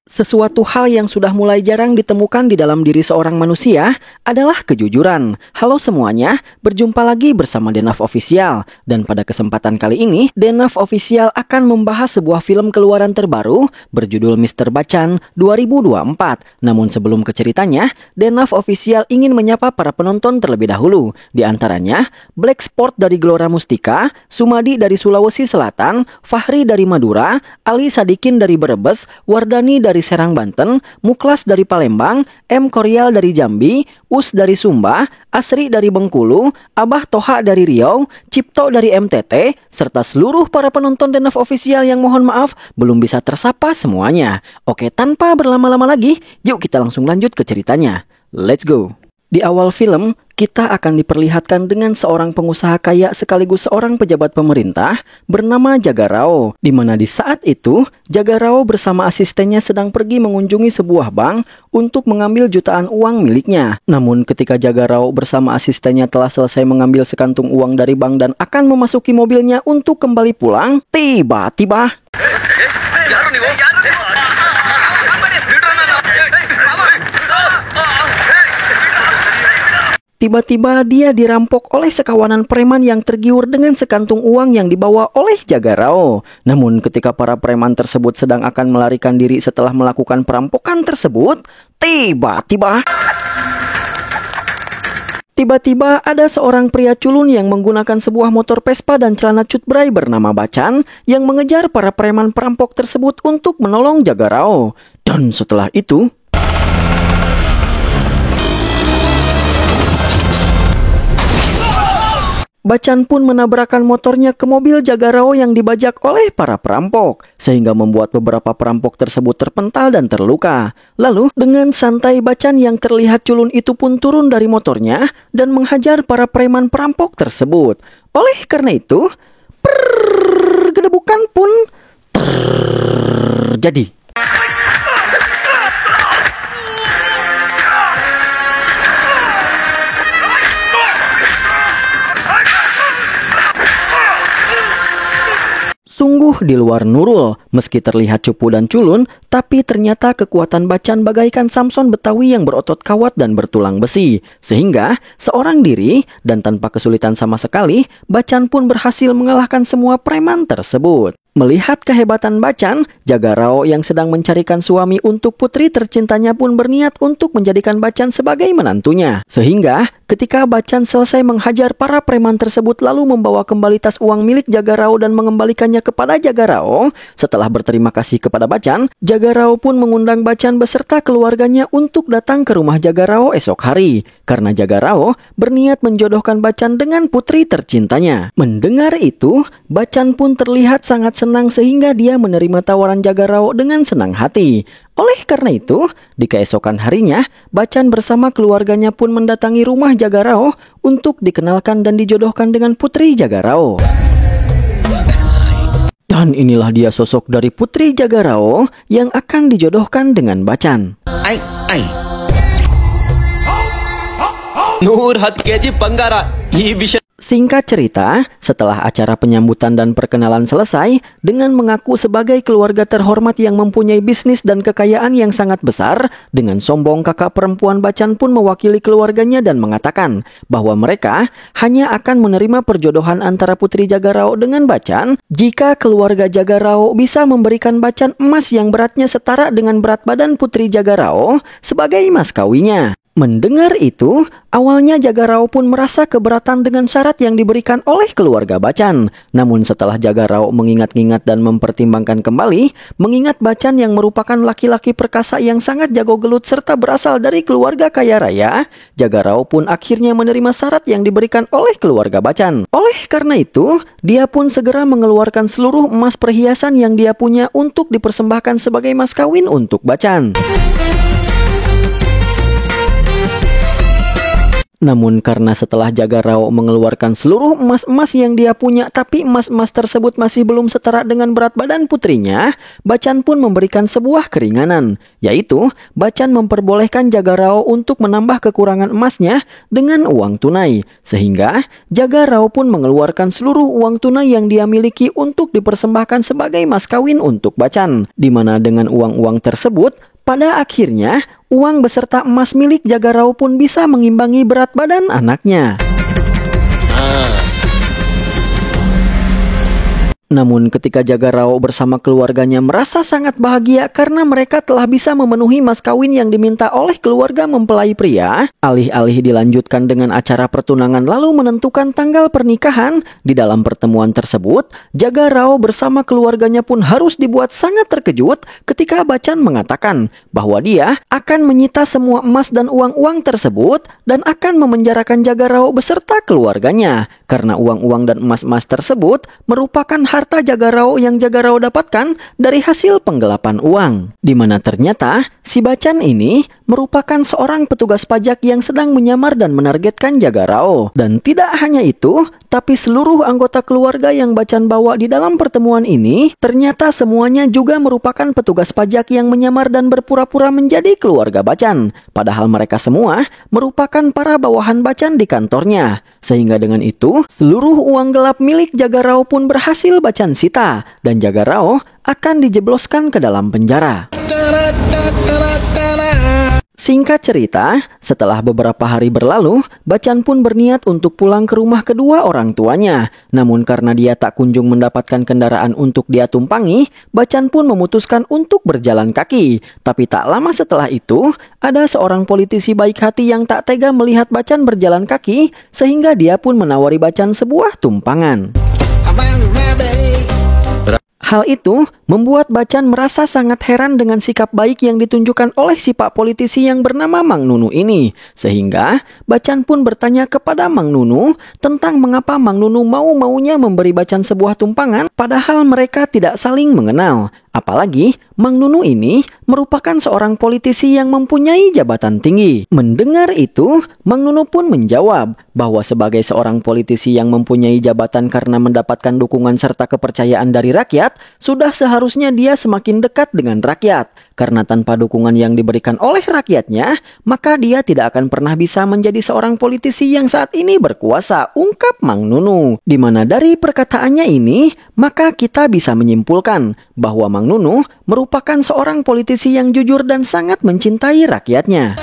Sesuatu hal yang sudah mulai jarang ditemukan di dalam diri seorang manusia adalah kejujuran. Halo semuanya, berjumpa lagi bersama Denaf Official. Dan pada kesempatan kali ini, Denaf Official akan membahas sebuah film keluaran terbaru berjudul Mr. Bachchan 2024. Namun sebelum ke ceritanya, Denaf Official ingin menyapa para penonton terlebih dahulu. Di antaranya, Black Sport dari Gelora Mustika, Sumadi dari Sulawesi Selatan, Fahri dari Madura, Ali Sadikin dari Brebes, Wardani dari Serang Banten, Muklas dari Palembang, M. Koryal dari Jambi, Us dari Sumba, Asri dari Bengkulu, Abah Toha dari Riau, Cipto dari NTT, serta seluruh para penonton Denaf Official yang mohon maaf belum bisa tersapa semuanya. Oke, tanpa berlama-lama lagi, yuk kita langsung lanjut ke ceritanya. Let's go! Di awal film, kita akan diperlihatkan dengan seorang pengusaha kaya sekaligus seorang pejabat pemerintah bernama Jaga Rao, di mana di saat itu, Jaga Rao bersama asistennya sedang pergi mengunjungi sebuah bank untuk mengambil jutaan uang miliknya. Namun ketika Jaga Rao bersama asistennya telah selesai mengambil sekantung uang dari bank dan akan memasuki mobilnya untuk kembali pulang, tiba-tiba dia dirampok oleh sekawanan preman yang tergiur dengan sekantung uang yang dibawa oleh Jaga Rao. Namun ketika para preman tersebut sedang akan melarikan diri setelah melakukan perampokan tersebut, Tiba-tiba ada seorang pria culun yang menggunakan sebuah motor Vespa dan celana cutbray bernama Bachchan yang mengejar para preman perampok tersebut untuk menolong Jaga Rao. Dan setelah itu, Bachchan pun menabrakkan motornya ke mobil Jaga Rao yang dibajak oleh para perampok, sehingga membuat beberapa perampok tersebut terpental dan terluka. Lalu, dengan santai Bachchan yang terlihat culun itu pun turun dari motornya dan menghajar para preman perampok tersebut. Oleh karena itu, pergedebukan pun terjadi. Sungguh di luar nurul, meski terlihat cupu dan culun, tapi ternyata kekuatan Bachchan bagaikan Samson Betawi yang berotot kawat dan bertulang besi. Sehingga, seorang diri dan tanpa kesulitan sama sekali, Bachchan pun berhasil mengalahkan semua preman tersebut. Melihat kehebatan Bachchan, Jaga Rao yang sedang mencarikan suami untuk putri tercintanya pun berniat untuk menjadikan Bachchan sebagai menantunya. Sehingga, ketika Bachchan selesai menghajar para preman tersebut lalu membawa kembali tas uang milik Jaga Rao dan mengembalikannya kepada Jaga Rao, setelah berterima kasih kepada Bachchan, Jaga Rao pun mengundang Bachchan beserta keluarganya untuk datang ke rumah Jaga Rao esok hari. Karena Jaga Rao berniat menjodohkan Bachchan dengan putri tercintanya. Mendengar itu, Bachchan pun terlihat sangat senang sehingga dia menerima tawaran Jaga Rao dengan senang hati. Oleh karena itu, di keesokan harinya, Bachchan bersama keluarganya pun mendatangi rumah Jaga Rao untuk dikenalkan dan dijodohkan dengan putri Jaga Rao. Dan inilah dia sosok dari putri Jaga Rao yang akan dijodohkan dengan Bachchan. Singkat cerita, setelah acara penyambutan dan perkenalan selesai, dengan mengaku sebagai keluarga terhormat yang mempunyai bisnis dan kekayaan yang sangat besar, dengan sombong kakak perempuan Bachchan pun mewakili keluarganya dan mengatakan bahwa mereka hanya akan menerima perjodohan antara putri Jaga Rao dengan Bachchan jika keluarga Jaga Rao bisa memberikan Bachchan emas yang beratnya setara dengan berat badan putri Jaga Rao sebagai mas kawinnya. Mendengar itu, awalnya Jaga Rao pun merasa keberatan dengan syarat yang diberikan oleh keluarga Bachchan. Namun setelah Jaga Rao mengingat-ingat dan mempertimbangkan kembali, mengingat Bachchan yang merupakan laki-laki perkasa yang sangat jago gelut serta berasal dari keluarga kaya raya, Jaga Rao pun akhirnya menerima syarat yang diberikan oleh keluarga Bachchan. Oleh karena itu, dia pun segera mengeluarkan seluruh emas perhiasan yang dia punya untuk dipersembahkan sebagai mas kawin untuk Bachchan. Namun karena setelah Jaga Rao mengeluarkan seluruh emas-emas yang dia punya, tapi emas-emas tersebut masih belum setara dengan berat badan putrinya, Bachchan pun memberikan sebuah keringanan, yaitu Bachchan memperbolehkan Jaga Rao untuk menambah kekurangan emasnya dengan uang tunai, sehingga Jaga Rao pun mengeluarkan seluruh uang tunai yang dia miliki untuk dipersembahkan sebagai mas kawin untuk Bachchan, di mana dengan uang-uang tersebut, pada akhirnya, uang beserta emas milik Jaga Rao pun bisa mengimbangi berat badan anaknya. Namun ketika Jaga Rao bersama keluarganya merasa sangat bahagia karena mereka telah bisa memenuhi mas kawin yang diminta oleh keluarga mempelai pria, alih-alih dilanjutkan dengan acara pertunangan lalu menentukan tanggal pernikahan, di dalam pertemuan tersebut, Jaga Rao bersama keluarganya pun harus dibuat sangat terkejut ketika Bachchan mengatakan bahwa dia akan menyita semua emas dan uang-uang tersebut dan akan memenjarakan Jaga Rao beserta keluarganya, karena uang-uang dan emas-emas tersebut merupakan harta Jaga Rao yang Jaga Rao dapatkan dari hasil penggelapan uang. Di mana ternyata si Bachchan ini merupakan seorang petugas pajak yang sedang menyamar dan menargetkan Jaga Rao. Dan tidak hanya itu, tapi seluruh anggota keluarga yang Bachchan bawa di dalam pertemuan ini ternyata semuanya juga merupakan petugas pajak yang menyamar dan berpura-pura menjadi keluarga Bachchan. Padahal mereka semua merupakan para bawahan Bachchan di kantornya. Sehingga dengan itu, seluruh uang gelap milik Jaga Rao pun berhasil Bachchan sita, dan Jaga Rao akan dijebloskan ke dalam penjara. Singkat cerita, setelah beberapa hari berlalu, Bachchan pun berniat untuk pulang ke rumah kedua orang tuanya. Namun karena dia tak kunjung mendapatkan kendaraan untuk dia tumpangi, Bachchan pun memutuskan untuk berjalan kaki. Tapi tak lama setelah itu, ada seorang politisi baik hati yang tak tega melihat Bachchan berjalan kaki, sehingga dia pun menawari Bachchan sebuah tumpangan. Hal itu membuat Bachchan merasa sangat heran dengan sikap baik yang ditunjukkan oleh si pak politisi yang bernama Mang Nunu ini. Sehingga Bachchan pun bertanya kepada Mang Nunu tentang mengapa Mang Nunu mau-maunya memberi Bachchan sebuah tumpangan padahal mereka tidak saling mengenal. Apalagi Mang Nunu ini merupakan seorang politisi yang mempunyai jabatan tinggi. Mendengar itu, Mang Nunu pun menjawab bahwa sebagai seorang politisi yang mempunyai jabatan karena mendapatkan dukungan serta kepercayaan dari rakyat, sudah seharusnya dia semakin dekat dengan rakyat. Karena tanpa dukungan yang diberikan oleh rakyatnya, maka dia tidak akan pernah bisa menjadi seorang politisi yang saat ini berkuasa, ungkap Mang Nunu. Di mana dari perkataannya ini, maka kita bisa menyimpulkan bahwa Mang Nunu merupakan seorang politisi yang jujur dan sangat mencintai rakyatnya.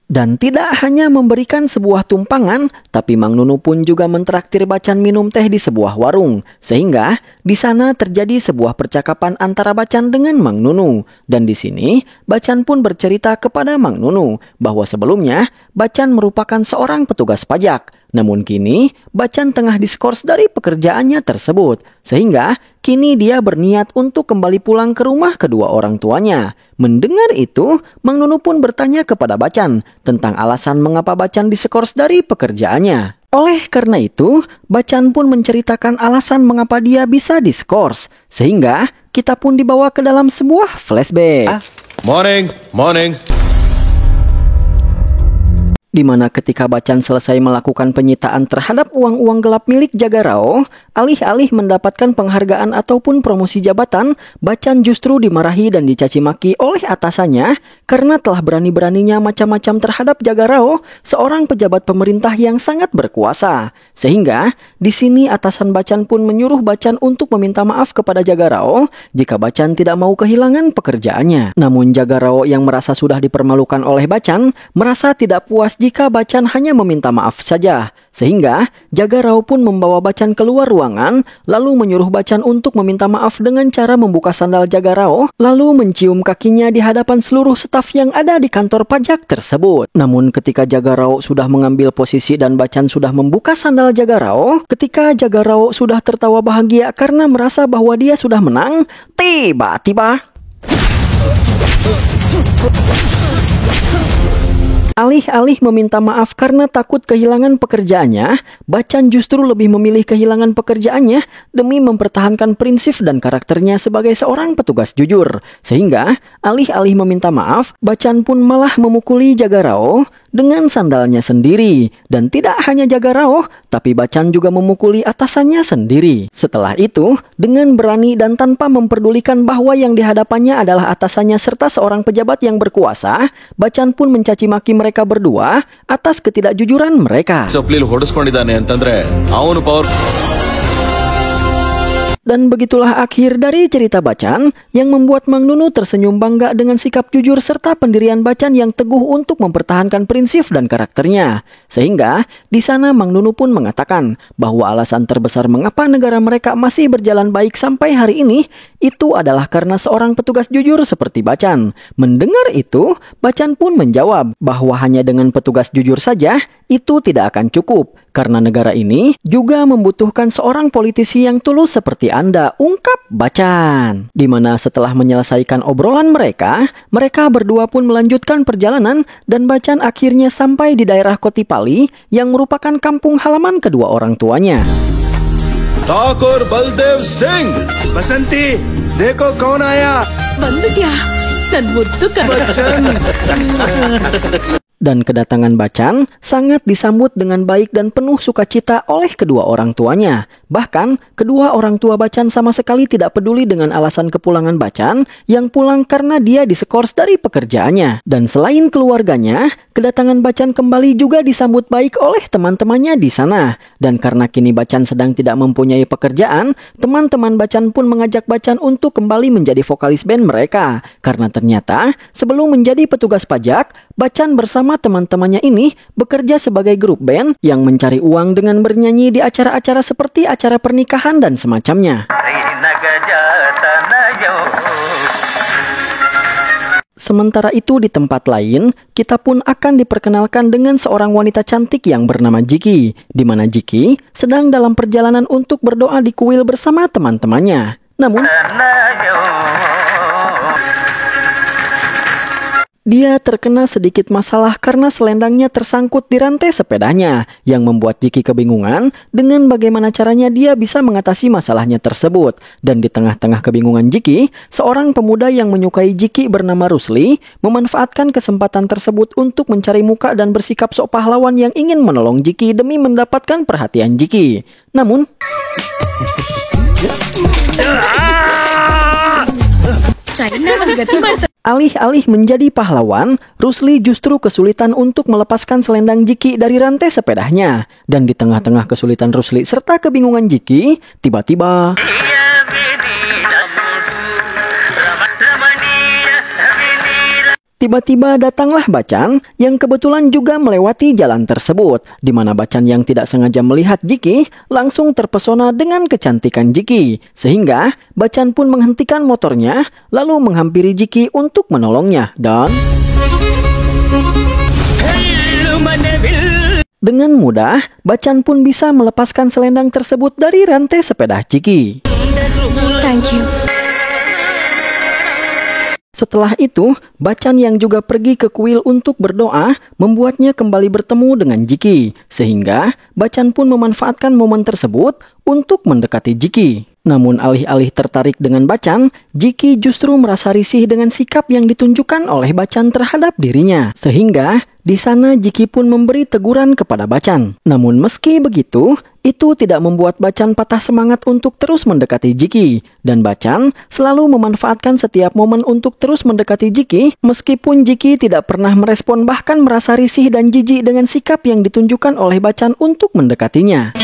Dan tidak hanya memberikan sebuah tumpangan, tapi Mang Nunu pun juga mentraktir Bachchan minum teh di sebuah warung. Sehingga di sana terjadi sebuah percakapan antara Bachchan dengan Mang Nunu. Dan di sini Bachchan pun bercerita kepada Mang Nunu bahwa sebelumnya Bachchan merupakan seorang petugas pajak. Namun kini Bachchan tengah diskors dari pekerjaannya tersebut, sehingga kini dia berniat untuk kembali pulang ke rumah kedua orang tuanya. Mendengar itu, Mang Nunu pun bertanya kepada Bachchan tentang alasan mengapa Bachchan diskors dari pekerjaannya. Oleh karena itu, Bachchan pun menceritakan alasan mengapa dia bisa diskors, sehingga kita pun dibawa ke dalam sebuah flashback. Morning. Di mana ketika Bachchan selesai melakukan penyitaan terhadap uang-uang gelap milik Jaga Rao, alih-alih mendapatkan penghargaan ataupun promosi jabatan, Bachchan justru dimarahi dan dicaci maki oleh atasannya karena telah berani-beraninya macam-macam terhadap Jaga Rao, seorang pejabat pemerintah yang sangat berkuasa. Sehingga di sini atasan Bachchan pun menyuruh Bachchan untuk meminta maaf kepada Jaga Rao jika Bachchan tidak mau kehilangan pekerjaannya. Namun Jaga Rao yang merasa sudah dipermalukan oleh Bachchan merasa tidak puas jika Bachchan hanya meminta maaf saja. Sehingga Jaga Rao pun membawa Bachchan keluar ruangan, lalu menyuruh Bachchan untuk meminta maaf dengan cara membuka sandal Jaga Rao, lalu mencium kakinya di hadapan seluruh staf yang ada di kantor pajak tersebut. Namun ketika Jaga Rao sudah mengambil posisi dan Bachchan sudah membuka sandal Jaga Rao, ketika Jaga Rao sudah tertawa bahagia karena merasa bahwa dia sudah menang, tiba-tiba Alih-alih meminta maaf karena takut kehilangan pekerjaannya, Bachchan justru lebih memilih kehilangan pekerjaannya demi mempertahankan prinsip dan karakternya sebagai seorang petugas jujur. Sehingga, alih-alih meminta maaf, Bachchan pun malah memukuli Jaga Rao dengan sandalnya sendiri. Dan tidak hanya Jaga Rao, tapi Bachchan juga memukuli atasannya sendiri. Setelah itu, dengan berani dan tanpa memperdulikan bahwa yang dihadapannya adalah atasannya serta seorang pejabat yang berkuasa, Bachchan pun mencaci maki mereka berdua atas ketidakjujuran mereka. ಚಪ್ಪಲಿಲಿ ಹೊಡೆಸ್ಕೊಂಡಿದ್ದಾನೆ ಅಂತಂದ್ರೆ ಅವನು power. Dan begitulah akhir dari cerita Bachchan yang membuat Mang Nunu tersenyum bangga dengan sikap jujur serta pendirian Bachchan yang teguh untuk mempertahankan prinsip dan karakternya. Sehingga di sana Mang Nunu pun mengatakan bahwa alasan terbesar mengapa negara mereka masih berjalan baik sampai hari ini itu adalah karena seorang petugas jujur seperti Bachchan. Mendengar itu, Bachchan pun menjawab bahwa hanya dengan petugas jujur saja itu tidak akan cukup. Karena negara ini juga membutuhkan seorang politisi yang tulus seperti Anda, ungkap Bachchan. Di mana setelah menyelesaikan obrolan mereka berdua pun melanjutkan perjalanan dan Bachchan akhirnya sampai di daerah Kotipali yang merupakan kampung halaman kedua orang tuanya. Thakur ಬಲ್ದೇವ್ ಸಿಂಗ್. बसंती देखो कौन आया. ಬಂದ್ಬಿಟ್ಯಾ ನನ್ ಮುದ್ದು Bachchan. Dan kedatangan Bachchan sangat disambut dengan baik dan penuh sukacita oleh kedua orang tuanya. Bahkan, kedua orang tua Bachchan sama sekali tidak peduli dengan alasan kepulangan Bachchan yang pulang karena dia diskors dari pekerjaannya. Dan selain keluarganya, kedatangan Bachchan kembali juga disambut baik oleh teman-temannya di sana. Dan karena kini Bachchan sedang tidak mempunyai pekerjaan, teman-teman Bachchan pun mengajak Bachchan untuk kembali menjadi vokalis band mereka. Karena ternyata, sebelum menjadi petugas pajak, Bachchan bersama teman-temannya ini bekerja sebagai grup band yang mencari uang dengan bernyanyi di acara-acara seperti acara pernikahan dan semacamnya. Sementara itu di tempat lain, kita pun akan diperkenalkan dengan seorang wanita cantik yang bernama Jiki, di mana Jiki sedang dalam perjalanan untuk berdoa di kuil bersama teman-temannya. Namun, dia terkena sedikit masalah karena selendangnya tersangkut di rantai sepedanya, yang membuat Jiki kebingungan dengan bagaimana caranya dia bisa mengatasi masalahnya tersebut. Dan di tengah-tengah kebingungan Jiki, seorang pemuda yang menyukai Jiki bernama Rusli memanfaatkan kesempatan tersebut untuk mencari muka dan bersikap sok pahlawan yang ingin menolong Jiki demi mendapatkan perhatian Jiki. Namun, alih-alih menjadi pahlawan, Rusli justru kesulitan untuk melepaskan selendang Jiki dari rantai sepedanya. Dan di tengah-tengah kesulitan Rusli serta kebingungan Jiki, tiba-tiba datanglah Bachchan yang kebetulan juga melewati jalan tersebut, di mana Bachchan yang tidak sengaja melihat Jiki langsung terpesona dengan kecantikan Jiki, sehingga Bachchan pun menghentikan motornya lalu menghampiri Jiki untuk menolongnya dan dengan mudah Bachchan pun bisa melepaskan selendang tersebut dari rantai sepeda Jiki. Thank you. Setelah itu, Bachchan yang juga pergi ke kuil untuk berdoa membuatnya kembali bertemu dengan Jiki, sehingga Bachchan pun memanfaatkan momen tersebut untuk mendekati Jiki. Namun alih-alih tertarik dengan Bachchan, Jiki justru merasa risih dengan sikap yang ditunjukkan oleh Bachchan terhadap dirinya, sehingga di sana Jiki pun memberi teguran kepada Bachchan. Namun meski begitu, itu tidak membuat Bachchan patah semangat untuk terus mendekati Jiki. Dan Bachchan selalu memanfaatkan setiap momen untuk terus mendekati Jiki, meskipun Jiki tidak pernah merespon bahkan merasa risih dan jijik dengan sikap yang ditunjukkan oleh Bachchan untuk mendekatinya.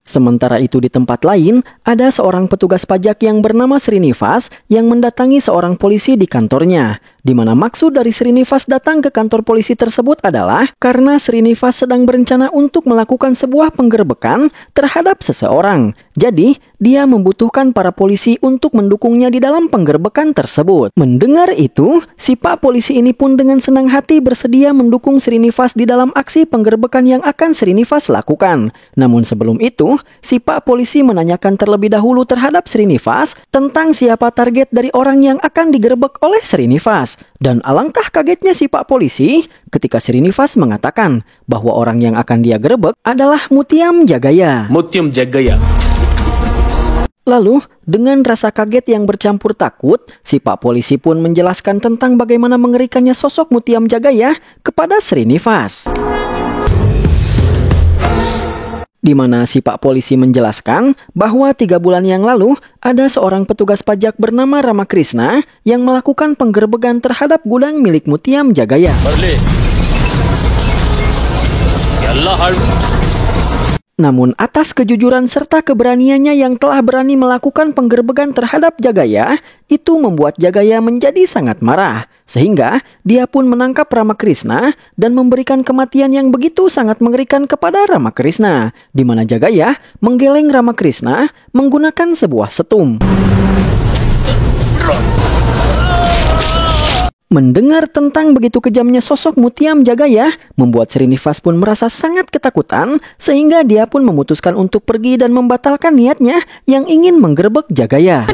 Sementara itu di tempat lain, ada seorang petugas pajak yang bernama Srinivas yang mendatangi seorang polisi di kantornya. di mana maksud dari Srinivas datang ke kantor polisi tersebut adalah karena Srinivas sedang berencana untuk melakukan sebuah penggerbekan terhadap seseorang. Jadi, dia membutuhkan para polisi untuk mendukungnya di dalam penggerbekan tersebut. Mendengar itu, si Pak Polisi ini pun dengan senang hati bersedia mendukung Srinivas di dalam aksi penggerbekan yang akan Srinivas lakukan. Namun sebelum itu, si Pak Polisi menanyakan terlebih dahulu terhadap Srinivas tentang siapa target dari orang yang akan digerebek oleh Srinivas. Dan alangkah kagetnya si Pak Polisi ketika Srinivas mengatakan bahwa orang yang akan dia gerebek adalah Mutiam Jagaya. Mutyam Jagaya. Lalu, dengan rasa kaget yang bercampur takut, si Pak Polisi pun menjelaskan tentang bagaimana mengerikannya sosok Mutiam Jagaya kepada Srinivas. Di mana si Pak Polisi menjelaskan bahwa 3 bulan yang lalu ada seorang petugas pajak bernama Ramakrishna yang melakukan penggerbekan terhadap gudang milik Mutiam Jagaya. Namun atas kejujuran serta keberaniannya yang telah berani melakukan penggerbekan terhadap Jagaya, itu membuat Jagaya menjadi sangat marah. Sehingga dia pun menangkap Ramakrishna dan memberikan kematian yang begitu sangat mengerikan kepada Ramakrishna, di mana Jagaya menggeleng Ramakrishna menggunakan sebuah setum. Mendengar tentang begitu kejamnya sosok Mutiam Jagaya, membuat Srinivas pun merasa sangat ketakutan, sehingga dia pun memutuskan untuk pergi dan membatalkan niatnya yang ingin menggerebek Jagaya.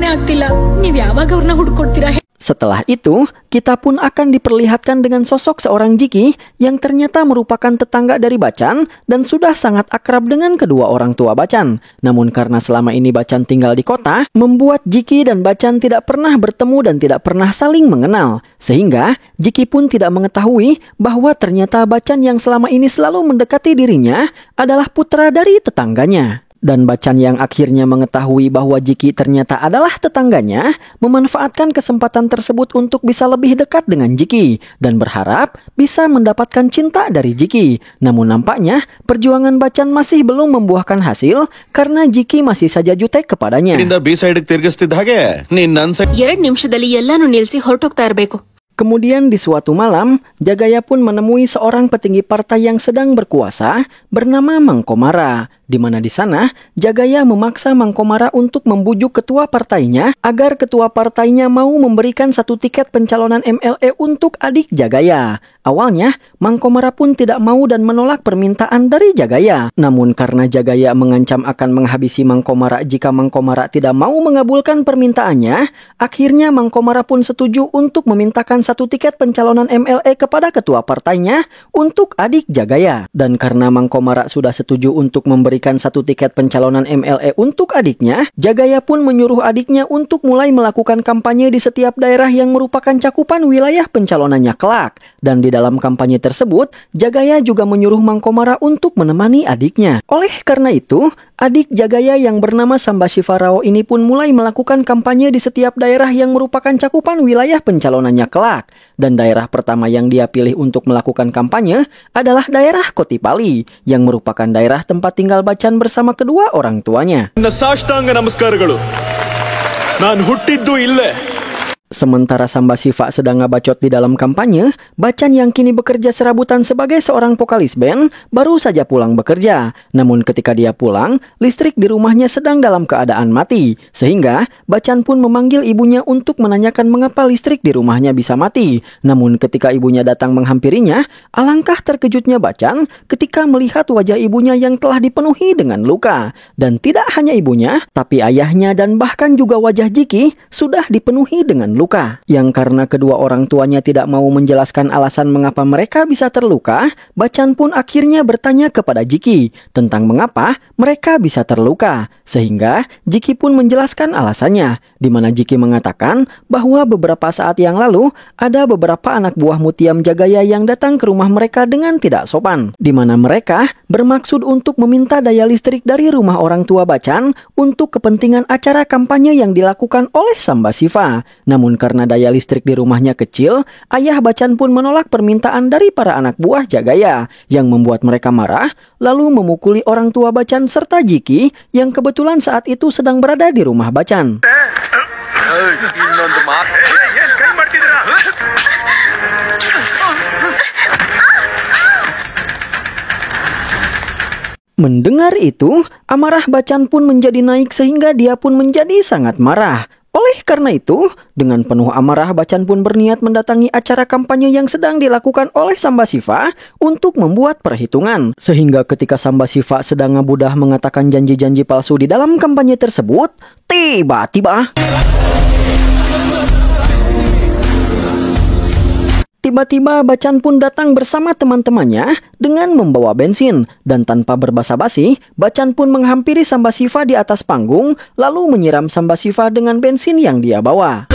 Setelah itu, kita pun akan diperlihatkan dengan sosok seorang Jiki yang ternyata merupakan tetangga dari Bachchan dan sudah sangat akrab dengan kedua orang tua Bachchan. Namun karena selama ini Bachchan tinggal di kota, membuat Jiki dan Bachchan tidak pernah bertemu dan tidak pernah saling mengenal. Sehingga Jiki pun tidak mengetahui bahwa ternyata Bachchan yang selama ini selalu mendekati dirinya adalah putra dari tetangganya. Dan Bachchan yang akhirnya mengetahui bahwa Jiki ternyata adalah tetangganya, memanfaatkan kesempatan tersebut untuk bisa lebih dekat dengan Jiki dan berharap bisa mendapatkan cinta dari Jiki. Namun nampaknya perjuangan Bachchan masih belum membuahkan hasil karena Jiki masih saja jutek kepadanya. B-side ತಿರುಗಿಸ್ತಿದ್ದ ಹಾಗೆ ನೀನ್ ನನ್ ಸೈಡ್ 2 ನಿಮಿಷದಲ್ಲಿ ಎಲ್ಲಾನು ನಿಲ್ಸಿ ಹೊರಟೋಗ್ತಾ ಇರಬೇಕು. Kemudian di suatu malam, Jagaya pun menemui seorang petinggi partai yang sedang berkuasa bernama Mangkomara, di mana di sana Jagaya memaksa Mangkomara untuk membujuk ketua partainya agar ketua partainya mau memberikan 1 tiket pencalonan MLE untuk adik Jagaya. Awalnya, Mangkomara pun tidak mau dan menolak permintaan dari Jagaya. Namun karena Jagaya mengancam akan menghabisi Mangkomara jika Mangkomara tidak mau mengabulkan permintaannya, akhirnya Mangkomara pun setuju untuk memintakan 1 tiket pencalonan MLE kepada ketua partainya untuk adik Jagaya. Dan karena Mangkomara sudah setuju untuk memberikan 1 tiket pencalonan MLE untuk adiknya, Jagaya pun menyuruh adiknya untuk mulai melakukan kampanye di setiap daerah yang merupakan cakupan wilayah pencalonannya kelak. Dan di dalam kampanye tersebut, Jagaya juga menyuruh Mangkomara untuk menemani adiknya. Oleh karena itu, adik Jagaya yang bernama Sambasiva Rao ini pun mulai melakukan kampanye di setiap daerah yang merupakan cakupan wilayah pencalonannya kelak. Dan daerah pertama yang dia pilih untuk melakukan kampanye adalah daerah Kotipali, yang merupakan daerah tempat tinggal Bachchan bersama kedua orang tuanya. ಸಾಷ್ಟಾಂಗ ನಮಸ್ಕಾರಗಳು. ನಾನು ಹುಟ್ಟಿದ್ದು ಇಲ್ಲೇ. Sementara Sambasiva sedang ngabacot di dalam kampanye, Bachchan yang kini bekerja serabutan sebagai seorang vokalis band baru saja pulang bekerja. Namun ketika dia pulang, listrik di rumahnya sedang dalam keadaan mati. Sehingga Bachchan pun memanggil ibunya untuk menanyakan mengapa listrik di rumahnya bisa mati. Namun ketika ibunya datang menghampirinya, alangkah terkejutnya Bachchan ketika melihat wajah ibunya yang telah dipenuhi dengan luka. Dan tidak hanya ibunya, tapi ayahnya dan bahkan juga wajah Jiki sudah dipenuhi dengan luka. Yang karena kedua orang tuanya tidak mau menjelaskan alasan mengapa mereka bisa terluka, Bachchan pun akhirnya bertanya kepada Jiki tentang mengapa mereka bisa terluka. Sehingga Jiki pun menjelaskan alasannya, di mana Jiki mengatakan bahwa beberapa saat yang lalu ada beberapa anak buah Mutiam Jagaya yang datang ke rumah mereka dengan tidak sopan, di mana mereka bermaksud untuk meminta daya listrik dari rumah orang tua Bachchan untuk kepentingan acara kampanye yang dilakukan oleh Sambasiva. Namun karena daya listrik di rumahnya kecil, ayah Bachchan pun menolak permintaan dari para anak buah Jagaya, yang membuat mereka marah, lalu memukuli orang tua Bachchan serta Jiki yang kebetulan saat itu sedang berada di rumah Bachchan. Mendengar itu, amarah Bacan pun menjadi naik sehingga dia pun menjadi sangat marah. Oleh karena itu, dengan penuh amarah Bacan pun berniat mendatangi acara kampanye yang sedang dilakukan oleh Sambasiva untuk membuat perhitungan. Sehingga ketika Sambasiva sedang ngabudah mengatakan janji-janji palsu di dalam kampanye tersebut, Tiba-tiba Bacan pun datang bersama teman-temannya dengan membawa bensin. Dan tanpa berbasa-basi, Bacan pun menghampiri Sambasiva di atas panggung, lalu menyiram Sambasiva dengan bensin yang dia bawa.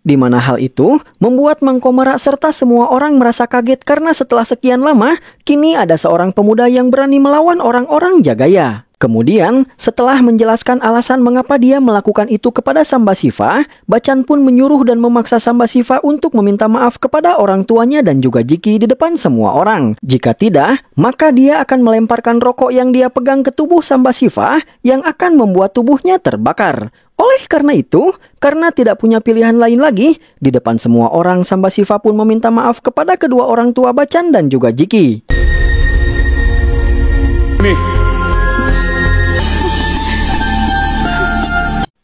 Di mana hal itu membuat Mang Komara serta semua orang merasa kaget karena setelah sekian lama, kini ada seorang pemuda yang berani melawan orang-orang Jagaya. Kemudian, setelah menjelaskan alasan mengapa dia melakukan itu kepada Sambasiva, Bacan pun menyuruh dan memaksa Sambasiva untuk meminta maaf kepada orang tuanya dan juga Jiki di depan semua orang. Jika tidak, maka dia akan melemparkan rokok yang dia pegang ke tubuh Sambasiva yang akan membuat tubuhnya terbakar. Oleh karena itu, karena tidak punya pilihan lain lagi, di depan semua orang Sambasiva pun meminta maaf kepada kedua orang tua Bacan dan juga Jiki.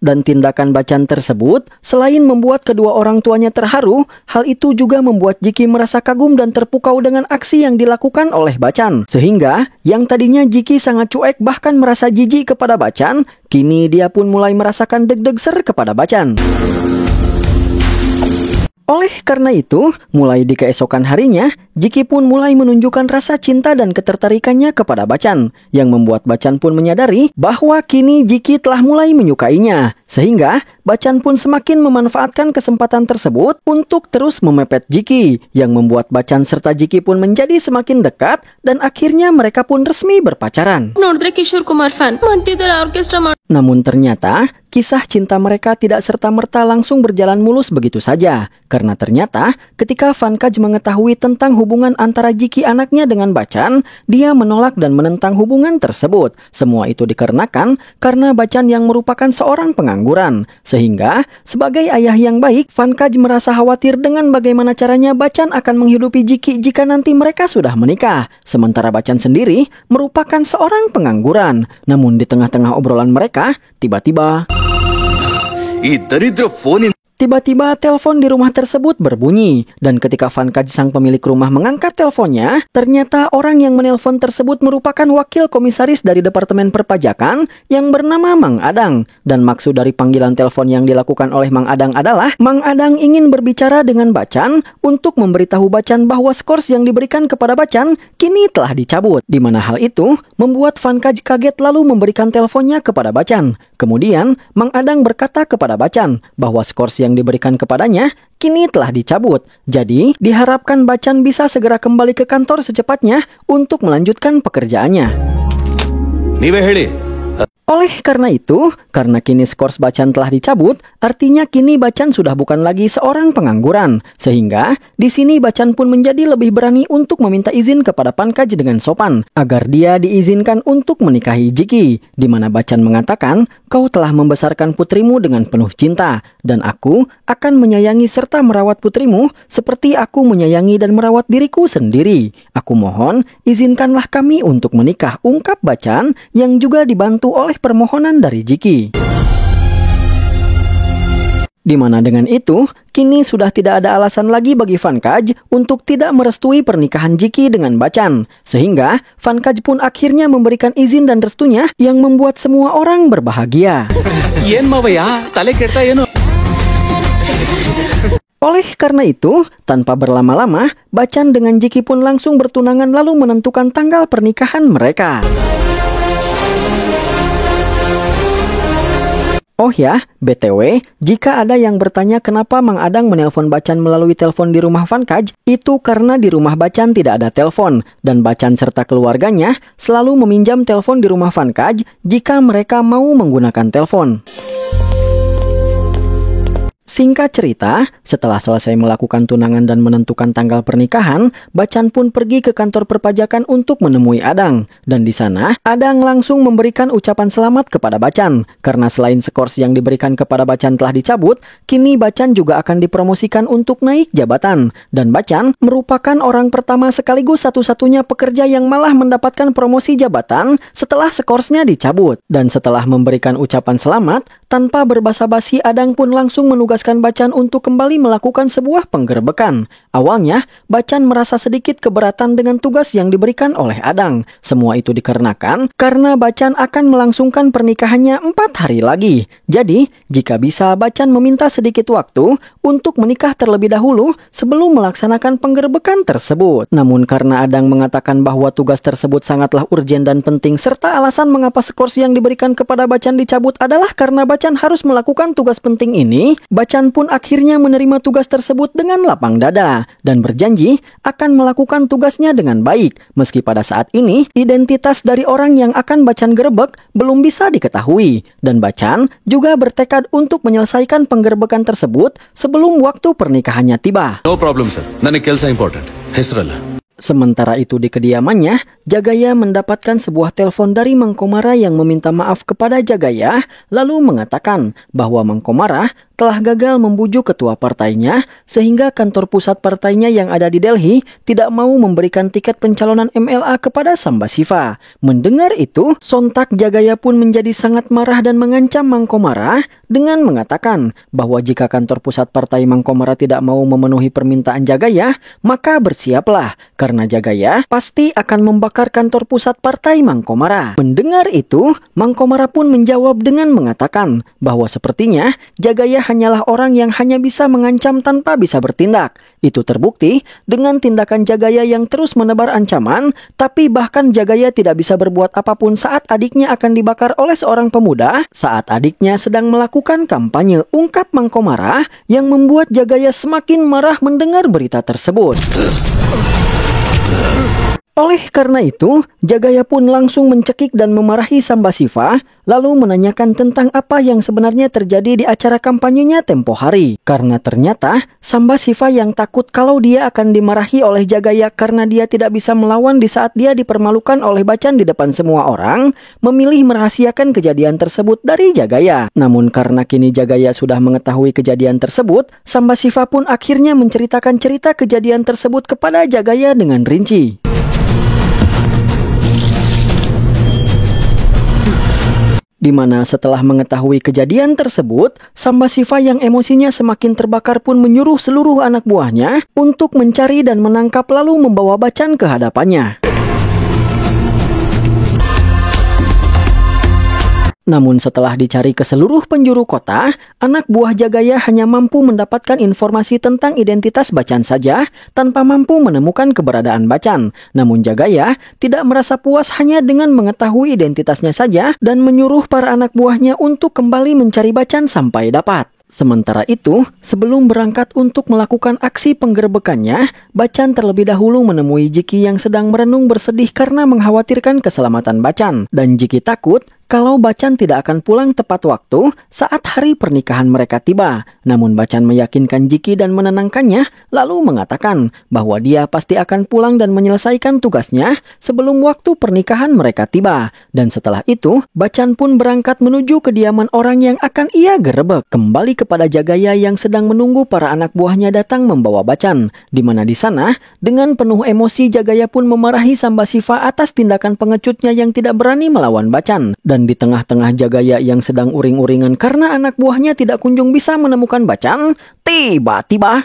Dan tindakan Bacan tersebut, selain membuat kedua orang tuanya terharu, hal itu juga membuat Jiki merasa kagum dan terpukau dengan aksi yang dilakukan oleh Bacan. Sehingga, yang tadinya Jiki sangat cuek bahkan merasa jijik kepada Bacan, kini dia pun mulai merasakan deg-deg ser kepada Bacan. Oleh karena itu, mulai di keesokan harinya, Jiki pun mulai menunjukkan rasa cinta dan ketertarikannya kepada Bacan, yang membuat Bacan pun menyadari bahwa kini Jiki telah mulai menyukainya. Sehingga, Bacan pun semakin memanfaatkan kesempatan tersebut untuk terus memepet Jiki, yang membuat Bacan serta Jiki pun menjadi semakin dekat, dan akhirnya mereka pun resmi berpacaran. Kishore Kumar fan. Namun ternyata, kisah cinta mereka tidak serta-merta langsung berjalan mulus begitu saja. Karena ternyata, ketika Pankaj mengetahui tentang hubungan antara Jiki anaknya dengan Bacan, dia menolak dan menentang hubungan tersebut. Semua itu dikarenakan karena Bacan yang merupakan seorang pengangguran. Sehingga, sebagai ayah yang baik, Pankaj merasa khawatir dengan bagaimana caranya Bacan akan menghidupi Jiki jika nanti mereka sudah menikah. Sementara Bacan sendiri merupakan seorang pengangguran. Namun di tengah-tengah obrolan mereka, tiba-tiba telepon di rumah tersebut berbunyi. Dan ketika Pankaj sang pemilik rumah mengangkat teleponnya, ternyata orang yang menelpon tersebut merupakan wakil komisaris dari Departemen Perpajakan yang bernama Mang Adang. Dan maksud dari panggilan telepon yang dilakukan oleh Mang Adang adalah Mang Adang ingin berbicara dengan Bacan untuk memberitahu Bacan bahwa skors yang diberikan kepada Bacan kini telah dicabut. Di mana hal itu membuat Pankaj kaget lalu memberikan teleponnya kepada Bacan. Kemudian Mang Adang berkata kepada Bacan bahwa skors yang diberikan kepadanya kini telah dicabut. Jadi, diharapkan Bacan bisa segera kembali ke kantor secepatnya untuk melanjutkan pekerjaannya. ನೀವೇ ಹೇಳಿ. Oleh karena itu, karena kini skors Bacan telah dicabut, artinya kini Bacan sudah bukan lagi seorang pengangguran. Sehingga, di sini Bacan pun menjadi lebih berani untuk meminta izin kepada Pankaj dengan sopan, agar dia diizinkan untuk menikahi Jiki. Di mana Bacan mengatakan, kau telah membesarkan putrimu dengan penuh cinta, dan aku akan menyayangi serta merawat putrimu seperti aku menyayangi dan merawat diriku sendiri. Aku mohon, izinkanlah kami untuk menikah, ungkap Bacan, yang juga dibantu oleh permohonan dari Jiki. Di mana dengan itu, kini sudah tidak ada alasan lagi bagi Pankaj untuk tidak merestui pernikahan Jiki dengan Bacan. Sehingga, Pankaj pun akhirnya memberikan izin dan restunya yang membuat semua orang berbahagia. Oleh karena itu, tanpa berlama-lama, Bacan dengan Jiki pun langsung bertunangan lalu menentukan tanggal pernikahan mereka. Oh ya, BTW, jika ada yang bertanya kenapa Mang Adang menelpon Bacan melalui telepon di rumah Pankaj, itu karena di rumah Bacan tidak ada telepon, dan Bacan serta keluarganya selalu meminjam telepon di rumah Pankaj jika mereka mau menggunakan telepon. Singkat cerita, setelah selesai melakukan tunangan dan menentukan tanggal pernikahan, Bacan pun pergi ke kantor perpajakan untuk menemui Adang. Dan di sana, Adang langsung memberikan ucapan selamat kepada Bacan. Karena selain skors yang diberikan kepada Bacan telah dicabut, kini Bacan juga akan dipromosikan untuk naik jabatan. Dan Bacan merupakan orang pertama sekaligus satu-satunya pekerja yang malah mendapatkan promosi jabatan setelah skorsnya dicabut. Dan setelah memberikan ucapan selamat, tanpa berbasa-basi Adang pun langsung menugaskan Bacan untuk kembali melakukan sebuah penggerbekan. Awalnya, Bacan merasa sedikit keberatan dengan tugas yang diberikan oleh Adang. Semua itu dikarenakan karena Bacan akan melangsungkan pernikahannya 4 hari lagi. Jadi, jika bisa Bacan meminta sedikit waktu untuk menikah terlebih dahulu sebelum melaksanakan penggerbekan tersebut. Namun karena Adang mengatakan bahwa tugas tersebut sangatlah urgen dan penting serta alasan mengapa skors yang diberikan kepada Bacan dicabut adalah karena Bacan harus melakukan tugas penting ini, Bacan pun akhirnya menerima tugas tersebut dengan lapang dada dan berjanji akan melakukan tugasnya dengan baik. Meski pada saat ini, identitas dari orang yang akan Bacan gerebek belum bisa diketahui. Dan Bacan juga bertekad untuk menyelesaikan penggerbekan tersebut sebelum waktu pernikahannya tiba. No problem, sir. ನನಗೆ ಕೆಲಸ ಇಂಪಾರ್ಟೆಂಟ್. ಹೆಸರಲ್ಲ. Sementara itu di kediamannya, Jagaya mendapatkan sebuah telepon dari Mang Komara yang meminta maaf kepada Jagaya, lalu mengatakan bahwa Mang Komara telah gagal membujuk ketua partainya sehingga kantor pusat partainya yang ada di Delhi tidak mau memberikan tiket pencalonan MLA kepada Sambasiva. Mendengar itu, sontak Jagaya pun menjadi sangat marah dan mengancam Mang Komara dengan mengatakan bahwa jika kantor pusat partai Mang Komara tidak mau memenuhi permintaan Jagaya, maka bersiaplah karena Jagaya pasti akan membakar kantor pusat partai Mang Komara. Mendengar itu, Mang Komara pun menjawab dengan mengatakan bahwa sepertinya Jagaya hanyalah orang yang hanya bisa mengancam tanpa bisa bertindak. Itu terbukti dengan tindakan Jagaya yang terus menebar ancaman, tapi bahkan Jagaya tidak bisa berbuat apapun saat adiknya akan dibakar oleh seorang pemuda saat adiknya sedang melakukan kampanye, ungkap Mang Komara yang membuat Jagaya semakin marah mendengar berita tersebut. Oleh karena itu, Jagaya pun langsung mencekik dan memarahi Sambasiva, lalu menanyakan tentang apa yang sebenarnya terjadi di acara kampanyenya tempo hari. Karena ternyata, Sambasiva yang takut kalau dia akan dimarahi oleh Jagaya karena dia tidak bisa melawan di saat dia dipermalukan oleh Bacan di depan semua orang, memilih merahasiakan kejadian tersebut dari Jagaya. Namun karena kini Jagaya sudah mengetahui kejadian tersebut, Sambasiva pun akhirnya menceritakan cerita kejadian tersebut kepada Jagaya dengan rinci. Di mana setelah mengetahui kejadian tersebut, Sambasiva yang emosinya semakin terbakar pun menyuruh seluruh anak buahnya untuk mencari dan menangkap lalu membawa Bacan ke hadapannya. Namun setelah dicari ke seluruh penjuru kota, anak buah Jagaya hanya mampu mendapatkan informasi tentang identitas Bacan saja tanpa mampu menemukan keberadaan Bacan. Namun Jagaya tidak merasa puas hanya dengan mengetahui identitasnya saja dan menyuruh para anak buahnya untuk kembali mencari Bacan sampai dapat. Sementara itu, sebelum berangkat untuk melakukan aksi penggerbekannya, Bacan terlebih dahulu menemui Jiki yang sedang merenung bersedih karena mengkhawatirkan keselamatan Bacan. Dan Jiki takut kalau Bacan tidak akan pulang tepat waktu saat hari pernikahan mereka tiba. Namun Bacan meyakinkan Jiki dan menenangkannya, lalu mengatakan bahwa dia pasti akan pulang dan menyelesaikan tugasnya sebelum waktu pernikahan mereka tiba. Dan setelah itu, Bacan pun berangkat menuju kediaman orang yang akan ia gerebek. Kembali kepada Jagaya yang sedang menunggu para anak buahnya datang membawa Bacan. Di mana di sana, dengan penuh emosi Jagaya pun memarahi Sambasiva atas tindakan pengecutnya yang tidak berani melawan Bacan. Dan di tengah-tengah Jagaya yang sedang uring-uringan karena anak buahnya tidak kunjung bisa menemukan Bacan, tiba-tiba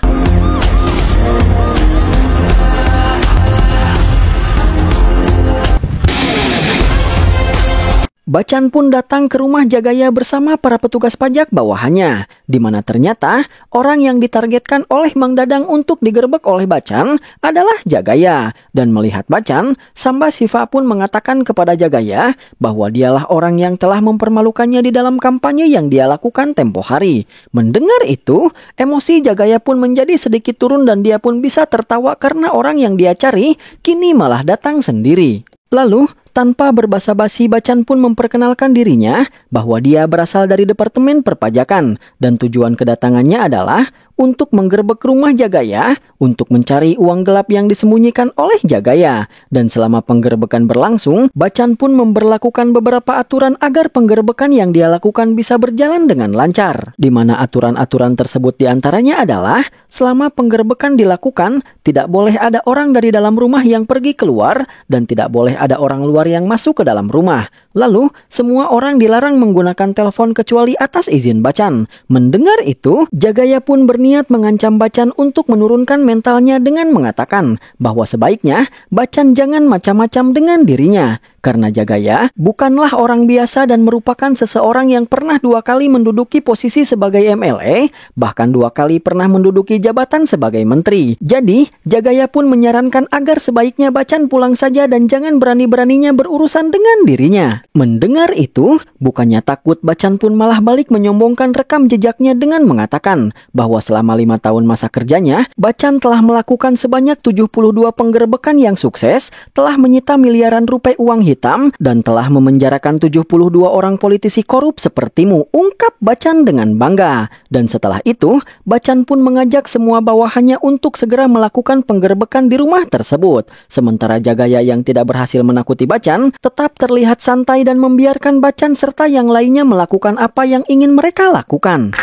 Bacan pun datang ke rumah Jagaya bersama para petugas pajak bawahannya, di mana ternyata orang yang ditargetkan oleh Mang Dadang untuk digerebek oleh Bacan adalah Jagaya. Dan melihat Bacan, Sambasiva pun mengatakan kepada Jagaya bahwa dialah orang yang telah mempermalukannya di dalam kampanye yang dia lakukan tempo hari. Mendengar itu, emosi Jagaya pun menjadi sedikit turun dan dia pun bisa tertawa karena orang yang dia cari kini malah datang sendiri. Lalu, Tanpa berbasa-basi, Bacan pun memperkenalkan dirinya bahwa dia berasal dari Departemen Perpajakan dan tujuan kedatangannya adalah untuk menggerebek rumah Jagaya untuk mencari uang gelap yang disembunyikan oleh Jagaya. Dan selama penggerebekan berlangsung, Bacan pun memberlakukan beberapa aturan agar penggerebekan yang dia lakukan bisa berjalan dengan lancar. Di mana aturan-aturan tersebut diantaranya adalah selama penggerebekan dilakukan, tidak boleh ada orang dari dalam rumah yang pergi keluar dan tidak boleh ada orang luar yang masuk ke dalam rumah. Lalu, semua orang dilarang menggunakan telepon kecuali atas izin Bacan. Mendengar itu, Jagaya pun berniat mengancam Bacan untuk menurunkan mentalnya dengan mengatakan bahwa sebaiknya Bacan jangan macam-macam dengan dirinya. Karena Jagaya bukanlah orang biasa dan merupakan seseorang yang pernah 2 kali menduduki posisi sebagai MLA, bahkan 2 kali pernah menduduki jabatan sebagai menteri. Jadi, Jagaya pun menyarankan agar sebaiknya Bacan pulang saja dan jangan berani-beraninya berurusan dengan dirinya. Mendengar itu, bukannya takut, Bacan pun malah balik menyombongkan rekam jejaknya dengan mengatakan bahwa selama 5 tahun masa kerjanya, Bacan telah melakukan sebanyak 72 penggerebekan yang sukses, telah menyita miliaran rupiah uang hitam, dan telah memenjarakan 72 orang politisi korup sepertimu, ungkap Bacan dengan bangga. Dan setelah itu, Bacan pun mengajak semua bawahannya untuk segera melakukan penggerebekan di rumah tersebut. Sementara Jagaya yang tidak berhasil menakuti Bacan, tetap terlihat santai dan membiarkan Bacan serta yang lainnya melakukan apa yang ingin mereka lakukan.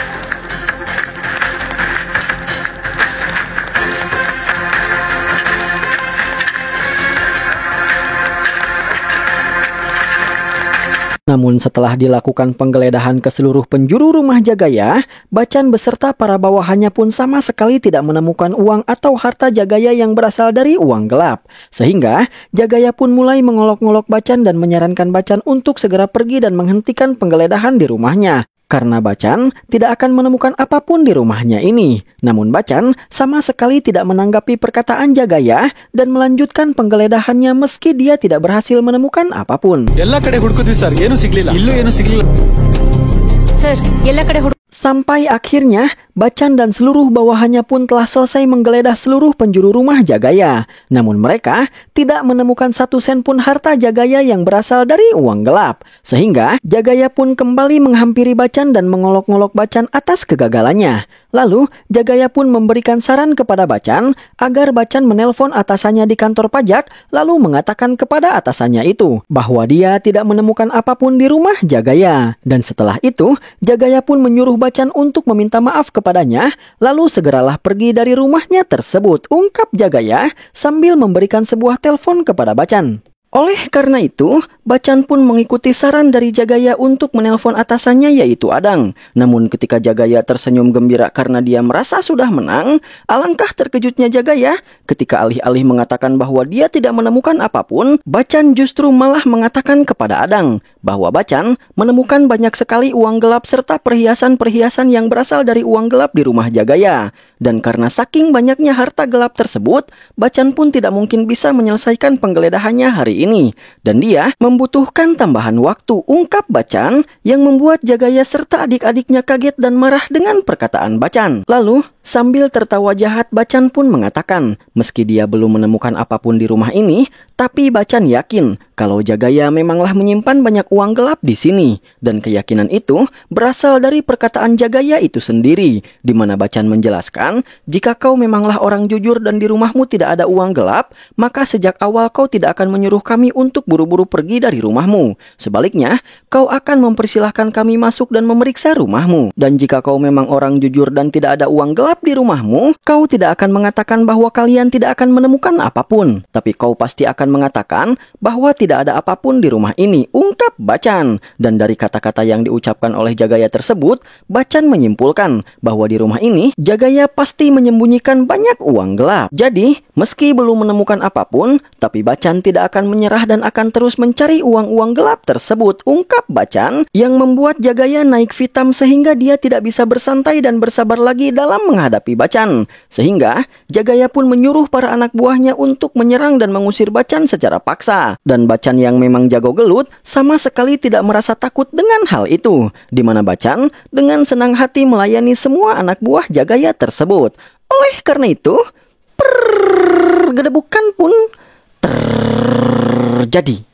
Namun setelah dilakukan penggeledahan ke seluruh penjuru rumah Jagaya, Bacan beserta para bawahannya pun sama sekali tidak menemukan uang atau harta Jagaya yang berasal dari uang gelap. Sehingga Jagaya pun mulai mengolok-ngolok Bacan dan menyarankan Bacan untuk segera pergi dan menghentikan penggeledahan di rumahnya. Karena Bacan tidak akan menemukan apapun di rumahnya ini. Namun Bacan sama sekali tidak menanggapi perkataan Jagaya dan melanjutkan penggeledahannya meski dia tidak berhasil menemukan apapun. ಎಲ್ಲ ಕಡೆ ಹುಡುಕಿದ್ವಿ ಸರ್, ಏನು ಸಿಗ್ಲಿಲ್ಲ. ಇಲ್ಲೂ ಏನು ಸಿಗ್ಲಿಲ್ಲ. ಸರ್, ಎಲ್ಲ ಕಡೆ Sampai akhirnya, Bacan dan seluruh bawahannya pun telah selesai menggeledah seluruh penjuru rumah Jagaya. Namun mereka tidak menemukan 1 sen pun harta Jagaya yang berasal dari uang gelap. Sehingga Jagaya pun kembali menghampiri Bacan dan mengolok-ngolok Bacan atas kegagalannya. Lalu, Jagaya pun memberikan saran kepada Bacan agar Bacan menelpon atasannya di kantor pajak, lalu mengatakan kepada atasannya itu bahwa dia tidak menemukan apapun di rumah Jagaya. Dan setelah itu, Jagaya pun menyuruh Bacan untuk meminta maaf kepadanya, lalu segeralah pergi dari rumahnya tersebut, ungkap Jagaya sambil memberikan sebuah telepon kepada Bacan. Oleh karena itu, Bacan pun mengikuti saran dari Jagaya untuk menelpon atasannya yaitu Adang. Namun ketika Jagaya tersenyum gembira karena dia merasa sudah menang, alangkah terkejutnya Jagaya ketika alih-alih mengatakan bahwa dia tidak menemukan apapun, Bacan justru malah mengatakan kepada Adang bahwa Bacan menemukan banyak sekali uang gelap serta perhiasan-perhiasan yang berasal dari uang gelap di rumah Jagaya. Dan karena saking banyaknya harta gelap tersebut, Bacan pun tidak mungkin bisa menyelesaikan penggeledahannya hari ini. Dan dia membutuhkan tambahan waktu, ungkap Bacan, yang membuat Jagaya serta adik-adiknya kaget dan marah dengan perkataan Bacan. Lalu, sambil tertawa jahat, Bacan pun mengatakan, meski dia belum menemukan apapun di rumah ini, tapi Bacan yakin kalau Jagaya memanglah menyimpan banyak uang gelap di sini. Dan keyakinan itu berasal dari perkataan Jagaya itu sendiri, di mana Bacan menjelaskan, jika kau memanglah orang jujur dan di rumahmu tidak ada uang gelap, maka sejak awal kau tidak akan menyuruh kami untuk buru-buru pergi dari rumahmu. Sebaliknya, kau akan mempersilahkan kami masuk dan memeriksa rumahmu. Dan jika kau memang orang jujur dan tidak ada uang gelap di rumahmu, kau tidak akan mengatakan bahwa kalian tidak akan menemukan apapun. Tapi kau pasti akan mengatakan bahwa tidak ada apapun di rumah ini, ungkap Bacan. Dan dari kata-kata yang diucapkan oleh Jagaya tersebut, Bacan menyimpulkan bahwa di rumah ini, Jagaya pasti menyembunyikan banyak uang gelap. Jadi, meski belum menemukan apapun, tapi Bacan tidak akan menyerah dan akan terus mencari uang-uang gelap tersebut, ungkap Bacan, yang membuat Jagaya naik pitam sehingga dia tidak bisa bersantai dan bersabar lagi dalam menghadapi Bacan. Sehingga Jagaya pun menyuruh para anak buahnya untuk menyerang dan mengusir Bacan secara paksa. Dan Bacan yang memang jago gelut sama sekali tidak merasa takut dengan hal itu, di mana Bacan dengan senang hati melayani semua anak buah Jagaya tersebut. Oleh karena itu, pergedebukan pun terjadi.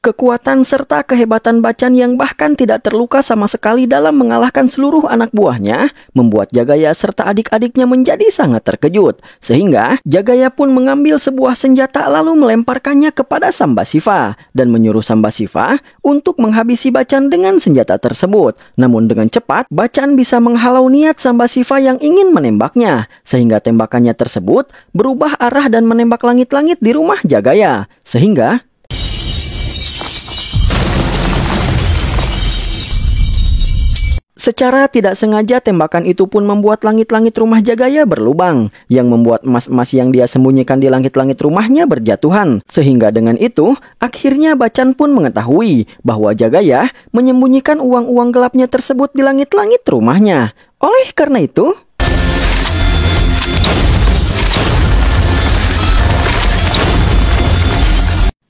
Kekuatan serta kehebatan Bacan yang bahkan tidak terluka sama sekali dalam mengalahkan seluruh anak buahnya membuat Jagaya serta adik-adiknya menjadi sangat terkejut. Sehingga Jagaya pun mengambil sebuah senjata lalu melemparkannya kepada Sambasiva dan menyuruh Sambasiva untuk menghabisi Bacan dengan senjata tersebut. Namun dengan cepat Bacan bisa menghalau niat Sambasiva yang ingin menembaknya, sehingga tembakannya tersebut berubah arah dan menembak langit-langit di rumah Jagaya. Sehingga secara tidak sengaja tembakan itu pun membuat langit-langit rumah Jagaya berlubang, yang membuat emas-emas yang dia sembunyikan di langit-langit rumahnya berjatuhan. Sehingga dengan itu, akhirnya Bacan pun mengetahui bahwa Jagaya menyembunyikan uang-uang gelapnya tersebut di langit-langit rumahnya. Oleh karena itu,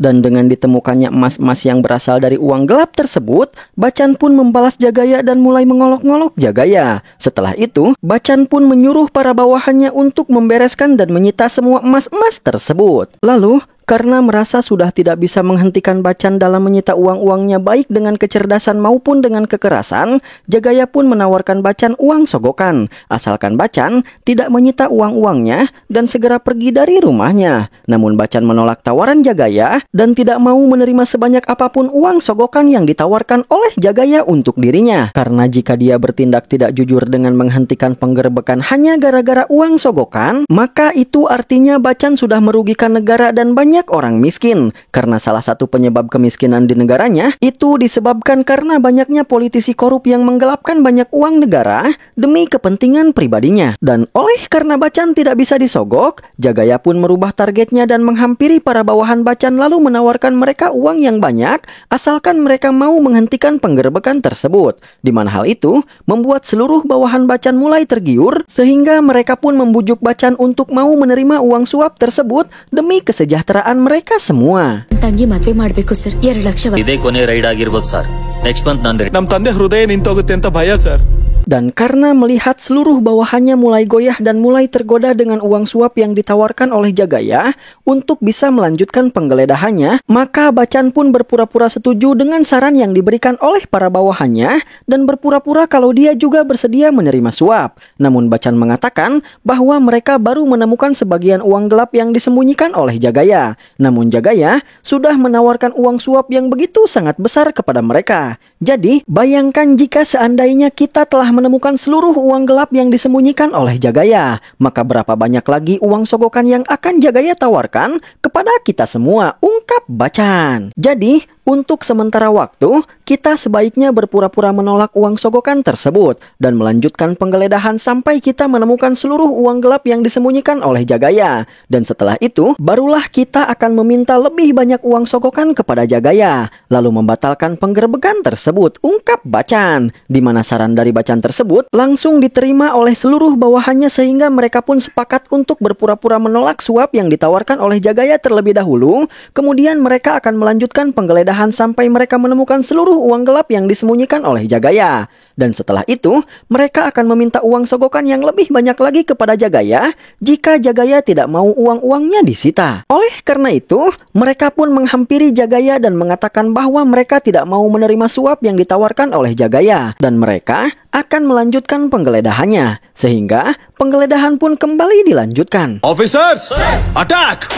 dan dengan ditemukannya emas-emas yang berasal dari uang gelap tersebut, Bacan pun membalas Jagaya dan mulai mengolok-ngolok Jagaya. Setelah itu, Bacan pun menyuruh para bawahannya untuk membereskan dan menyita semua emas-emas tersebut. Lalu, karena merasa sudah tidak bisa menghentikan Bacan dalam menyita uang-uangnya baik dengan kecerdasan maupun dengan kekerasan, Jagaya pun menawarkan Bacan uang sogokan, asalkan Bacan tidak menyita uang-uangnya dan segera pergi dari rumahnya. Namun Bacan menolak tawaran Jagaya dan tidak mau menerima sebanyak apapun uang sogokan yang ditawarkan oleh Jagaya untuk dirinya. Karena jika dia bertindak tidak jujur dengan menghentikan penggerbekan hanya gara-gara uang sogokan, maka itu artinya Bacan sudah merugikan negara dan banyak orang miskin. Karena salah satu penyebab kemiskinan di negaranya itu disebabkan karena banyaknya politisi korup yang menggelapkan banyak uang negara demi kepentingan pribadinya. Dan oleh karena Bacan tidak bisa disogok, Jagaya pun merubah targetnya dan menghampiri para bawahan Bacan lalu menawarkan mereka uang yang banyak asalkan mereka mau menghentikan penggerbekan tersebut. Di mana hal itu membuat seluruh bawahan Bacan mulai tergiur sehingga mereka pun membujuk Bacan untuk mau menerima uang suap tersebut demi kesejahteraan mereka semua. ತಂಗಿ ಮದ್ವೆ ಮಾಡ್ಬೇಕು ಸರ್ 2 ಲಕ್ಷ ಇದೇ ಕೊನೆ ರೈಡ್ ಆಗಿರ್ಬೋದು sir next month ನಾನು ನಮ್ ತಂದೆ ಹೃದಯ ನಿಂತೋಗುತ್ತೆ ಅಂತ ಭಯ sir. Dan karena melihat seluruh bawahannya mulai goyah dan mulai tergoda dengan uang suap yang ditawarkan oleh Jagaya untuk bisa melanjutkan penggeledahannya, maka Bacan pun berpura-pura setuju dengan saran yang diberikan oleh para bawahannya dan berpura-pura kalau dia juga bersedia menerima suap. Namun Bacan mengatakan bahwa mereka baru menemukan sebagian uang gelap yang disembunyikan oleh Jagaya. Namun Jagaya sudah menawarkan uang suap yang begitu sangat besar kepada mereka. Jadi, bayangkan jika seandainya kita telah menemukan seluruh uang gelap yang disembunyikan oleh Jagaya, maka berapa banyak lagi uang sogokan yang akan Jagaya tawarkan kepada kita semua, ungkap Bacan. Jadi, untuk sementara waktu, kita sebaiknya berpura-pura menolak uang sogokan tersebut dan melanjutkan penggeledahan sampai kita menemukan seluruh uang gelap yang disembunyikan oleh Jagaya. Dan setelah itu, barulah kita akan meminta lebih banyak uang sogokan kepada Jagaya, lalu membatalkan penggerbekan tersebut, ungkap Bacan. Di mana saran dari Bacan tersebut langsung diterima oleh seluruh bawahannya sehingga mereka pun sepakat untuk berpura-pura menolak suap yang ditawarkan oleh Jagaya terlebih dahulu. Kemudian mereka akan melanjutkan penggeledahan sampai mereka menemukan seluruh uang gelap yang disembunyikan oleh Jagaya. Dan setelah itu, mereka akan meminta uang sogokan yang lebih banyak lagi kepada Jagaya jika Jagaya tidak mau uang-uangnya disita. Oleh karena itu, mereka pun menghampiri Jagaya dan mengatakan bahwa mereka tidak mau menerima suap yang ditawarkan oleh Jagaya. Dan mereka akan melanjutkan penggeledahannya. Sehingga penggeledahan pun kembali dilanjutkan. Officers, attack!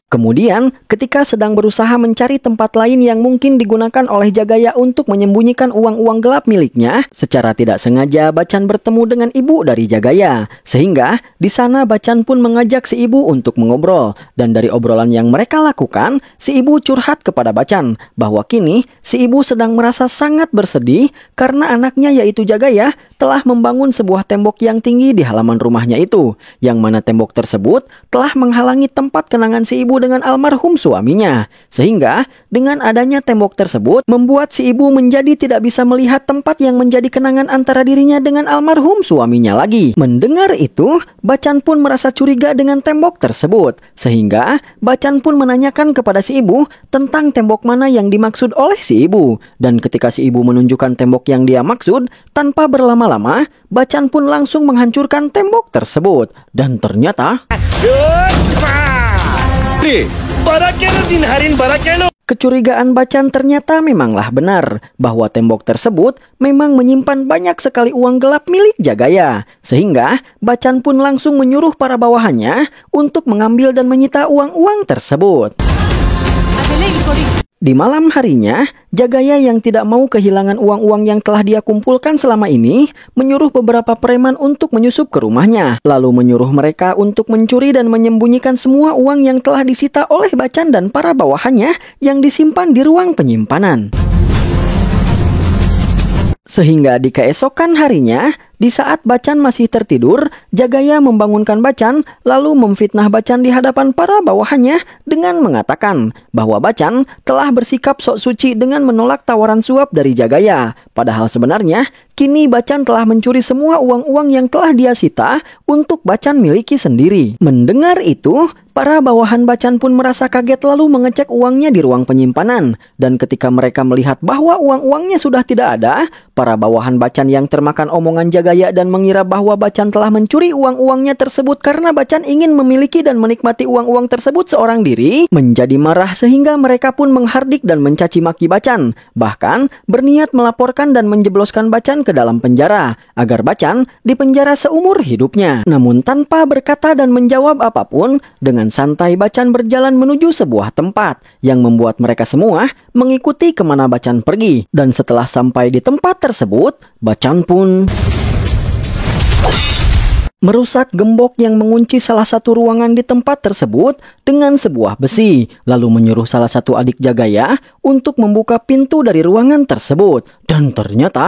Kemudian, ketika sedang berusaha mencari tempat lain yang mungkin digunakan oleh Jagaya untuk menyembunyikan uang-uang gelap miliknya, secara tidak sengaja Bacan bertemu dengan ibu dari Jagaya. Sehingga, di sana Bacan pun mengajak si ibu untuk mengobrol. Dan dari obrolan yang mereka lakukan, si ibu curhat kepada Bacan bahwa kini si ibu sedang merasa sangat bersedih karena anaknya yaitu Jagaya telah membangun sebuah tembok yang tinggi di halaman rumahnya itu, yang mana tembok tersebut telah menghalangi tempat kenangan si ibu dengan almarhum suaminya. Sehingga dengan adanya tembok tersebut membuat si ibu menjadi tidak bisa melihat tempat yang menjadi kenangan antara dirinya dengan almarhum suaminya lagi. Mendengar itu, Bacan pun merasa curiga dengan tembok tersebut. Sehingga Bacan pun menanyakan kepada si ibu tentang tembok mana yang dimaksud oleh si ibu. Dan ketika si ibu menunjukkan tembok yang dia maksud, tanpa berlama-lama, Bacan pun langsung menghancurkan tembok tersebut. Dan ternyata Kecurigaan Bacan ternyata memanglah benar bahwa tembok tersebut memang menyimpan banyak sekali uang gelap milik Jagaya. Sehingga Bacan pun langsung menyuruh para bawahannya untuk mengambil dan menyita uang-uang tersebut. Di malam harinya, Jagaya yang tidak mau kehilangan uang-uang yang telah dia kumpulkan selama ini, menyuruh beberapa preman untuk menyusup ke rumahnya, lalu menyuruh mereka untuk mencuri dan menyembunyikan semua uang yang telah disita oleh Bacan dan para bawahannya yang disimpan di ruang penyimpanan. Sehingga di keesokan harinya, di saat Bacan masih tertidur, Jagaya membangunkan Bacan lalu memfitnah Bacan di hadapan para bawahannya dengan mengatakan bahwa Bacan telah bersikap sok suci dengan menolak tawaran suap dari Jagaya. Padahal sebenarnya, kini Bacan telah mencuri semua uang-uang yang telah dia sita untuk Bacan miliki sendiri. Mendengar itu, para bawahan Bacan pun merasa kaget lalu mengecek uangnya di ruang penyimpanan. Dan ketika mereka melihat bahwa uang-uangnya sudah tidak ada, para bawahan Bacan yang termakan omongan Jagaya dan mengira bahwa Bacan telah mencuri uang-uangnya tersebut karena Bacan ingin memiliki dan menikmati uang-uang tersebut seorang diri, menjadi marah sehingga mereka pun menghardik dan mencaci maki Bacan. Bahkan berniat melaporkan dan menjebloskan Bacan ke dalam penjara, agar Bacan dipenjara seumur hidupnya. Namun tanpa berkata dan menjawab apapun, dengan santai Bacan berjalan menuju sebuah tempat yang membuat mereka semua mengikuti kemana Bacan pergi. Dan setelah sampai di tempat tersebut, Bacan pun merusak gembok yang mengunci salah satu ruangan di tempat tersebut dengan sebuah besi, lalu menyuruh salah satu adik Jagaya untuk membuka pintu dari ruangan tersebut. Dan ternyata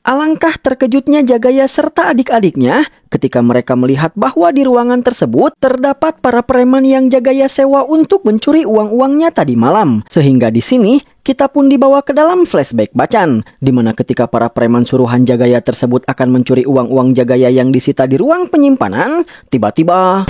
alangkah terkejutnya Jagaya serta adik-adiknya ketika mereka melihat bahwa di ruangan tersebut terdapat para preman yang Jagaya sewa untuk mencuri uang-uangnya tadi malam. Sehingga di sini kita pun dibawa ke dalam flashback Bacan, di mana ketika para preman suruhan Jagaya tersebut akan mencuri uang-uang Jagaya yang disita di ruang penyimpanan, tiba-tiba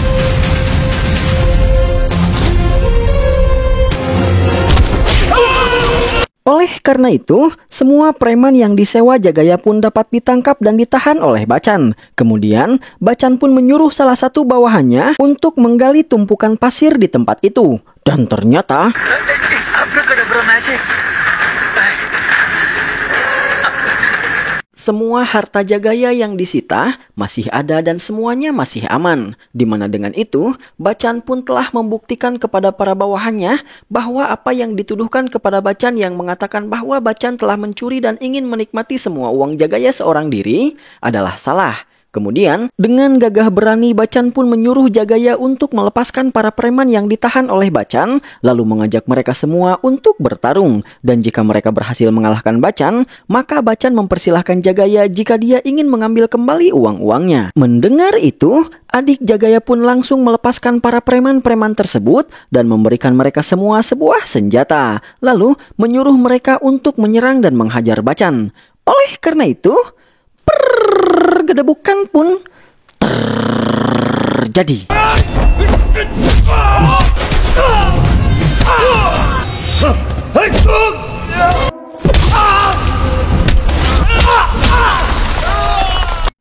oleh karena itu, semua preman yang disewa Jagaya pun dapat ditangkap dan ditahan oleh Bacan. Kemudian, Bacan pun menyuruh salah satu bawahannya untuk menggali tumpukan pasir di tempat itu. Dan ternyata semua harta Jagaya yang disita masih ada dan semuanya masih aman. Dimana dengan itu, Bacan pun telah membuktikan kepada para bawahannya bahwa apa yang dituduhkan kepada Bacan yang mengatakan bahwa Bacan telah mencuri dan ingin menikmati semua uang Jagaya seorang diri adalah salah. Kemudian, dengan gagah berani Bacan pun menyuruh Jagaya untuk melepaskan para preman yang ditahan oleh Bacan, lalu mengajak mereka semua untuk bertarung. Dan jika mereka berhasil mengalahkan Bacan, maka Bacan mempersilahkan Jagaya jika dia ingin mengambil kembali uang-uangnya. Mendengar itu, adik Jagaya pun langsung melepaskan para preman-preman tersebut dan memberikan mereka semua sebuah senjata. Lalu, menyuruh mereka untuk menyerang dan menghajar Bacan. Oleh karena itu, gedebukan pun terjadi.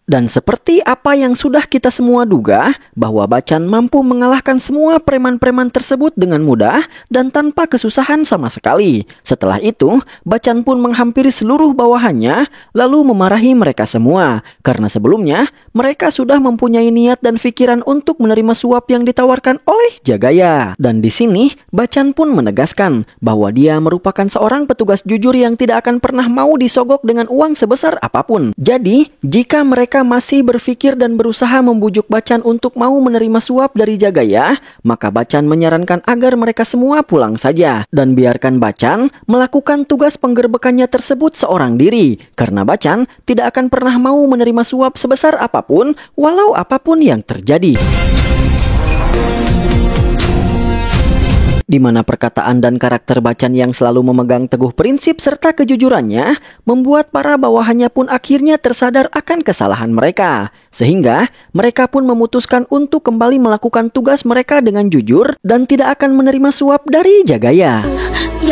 Dan seperti apa yang sudah kita semua duga, bahwa Bacan mampu mengalahkan semua preman-preman tersebut dengan mudah dan tanpa kesusahan sama sekali. Setelah itu, Bacan pun menghampiri seluruh bawahannya, lalu memarahi mereka semua. Karena sebelumnya, mereka sudah mempunyai niat dan pikiran untuk menerima suap yang ditawarkan oleh Jagaya. Dan di sini, Bacan pun menegaskan bahwa dia merupakan seorang petugas jujur yang tidak akan pernah mau disogok dengan uang sebesar apapun. Jadi, jika mereka masih berpikir dan berusaha membujuk Bacan untuk mau menerima suap dari Jagaya, maka Bacan menyarankan agar mereka semua pulang saja dan biarkan Bacan melakukan tugas penggerbekannya tersebut seorang diri, karena Bacan tidak akan pernah mau menerima suap sebesar apapun walau apapun yang terjadi. Di mana perkataan dan karakter Bacan yang selalu memegang teguh prinsip serta kejujurannya membuat para bawahannya pun akhirnya tersadar akan kesalahan mereka. Sehingga mereka pun memutuskan untuk kembali melakukan tugas mereka dengan jujur dan tidak akan menerima suap dari Jagaya.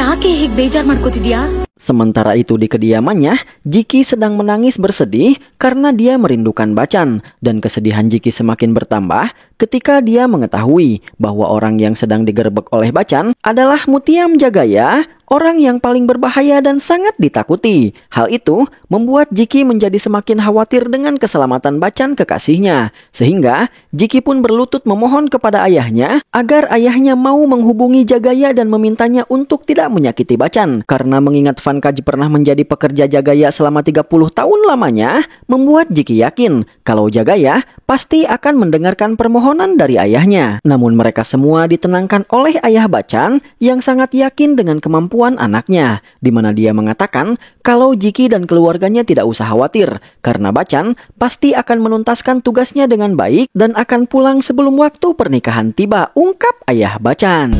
ಯಾಕೆ ಹೀಗೆ ಬೇಜಾರ್ ಮಾಡ್ಕೋತಿದ್ಯಾ? Sementara itu di kediamannya, Jiki sedang menangis bersedih karena dia merindukan Bacan. Dan kesedihan Jiki semakin bertambah ketika dia mengetahui bahwa orang yang sedang digerebek oleh Bacan adalah Mutiam Jagaya, orang yang paling berbahaya dan sangat ditakuti. Hal itu membuat Jiki menjadi semakin khawatir dengan keselamatan Bacan kekasihnya. Sehingga Jiki pun berlutut memohon kepada ayahnya agar ayahnya mau menghubungi Jagaya dan memintanya untuk tidak menyakiti Bacan. Karena mengingat Pankaj pernah menjadi pekerja Jagaya selama 30 tahun lamanya, membuat Jiki yakin kalau Jagaya pasti akan mendengarkan permohonan dari ayahnya. Namun mereka semua ditenangkan oleh ayah Bacan yang sangat yakin dengan kemampuan anaknya, di mana dia mengatakan kalau Jiki dan keluarganya tidak usah khawatir karena Bacan pasti akan menuntaskan tugasnya dengan baik dan akan pulang sebelum waktu pernikahan tiba, ungkap ayah Bacan.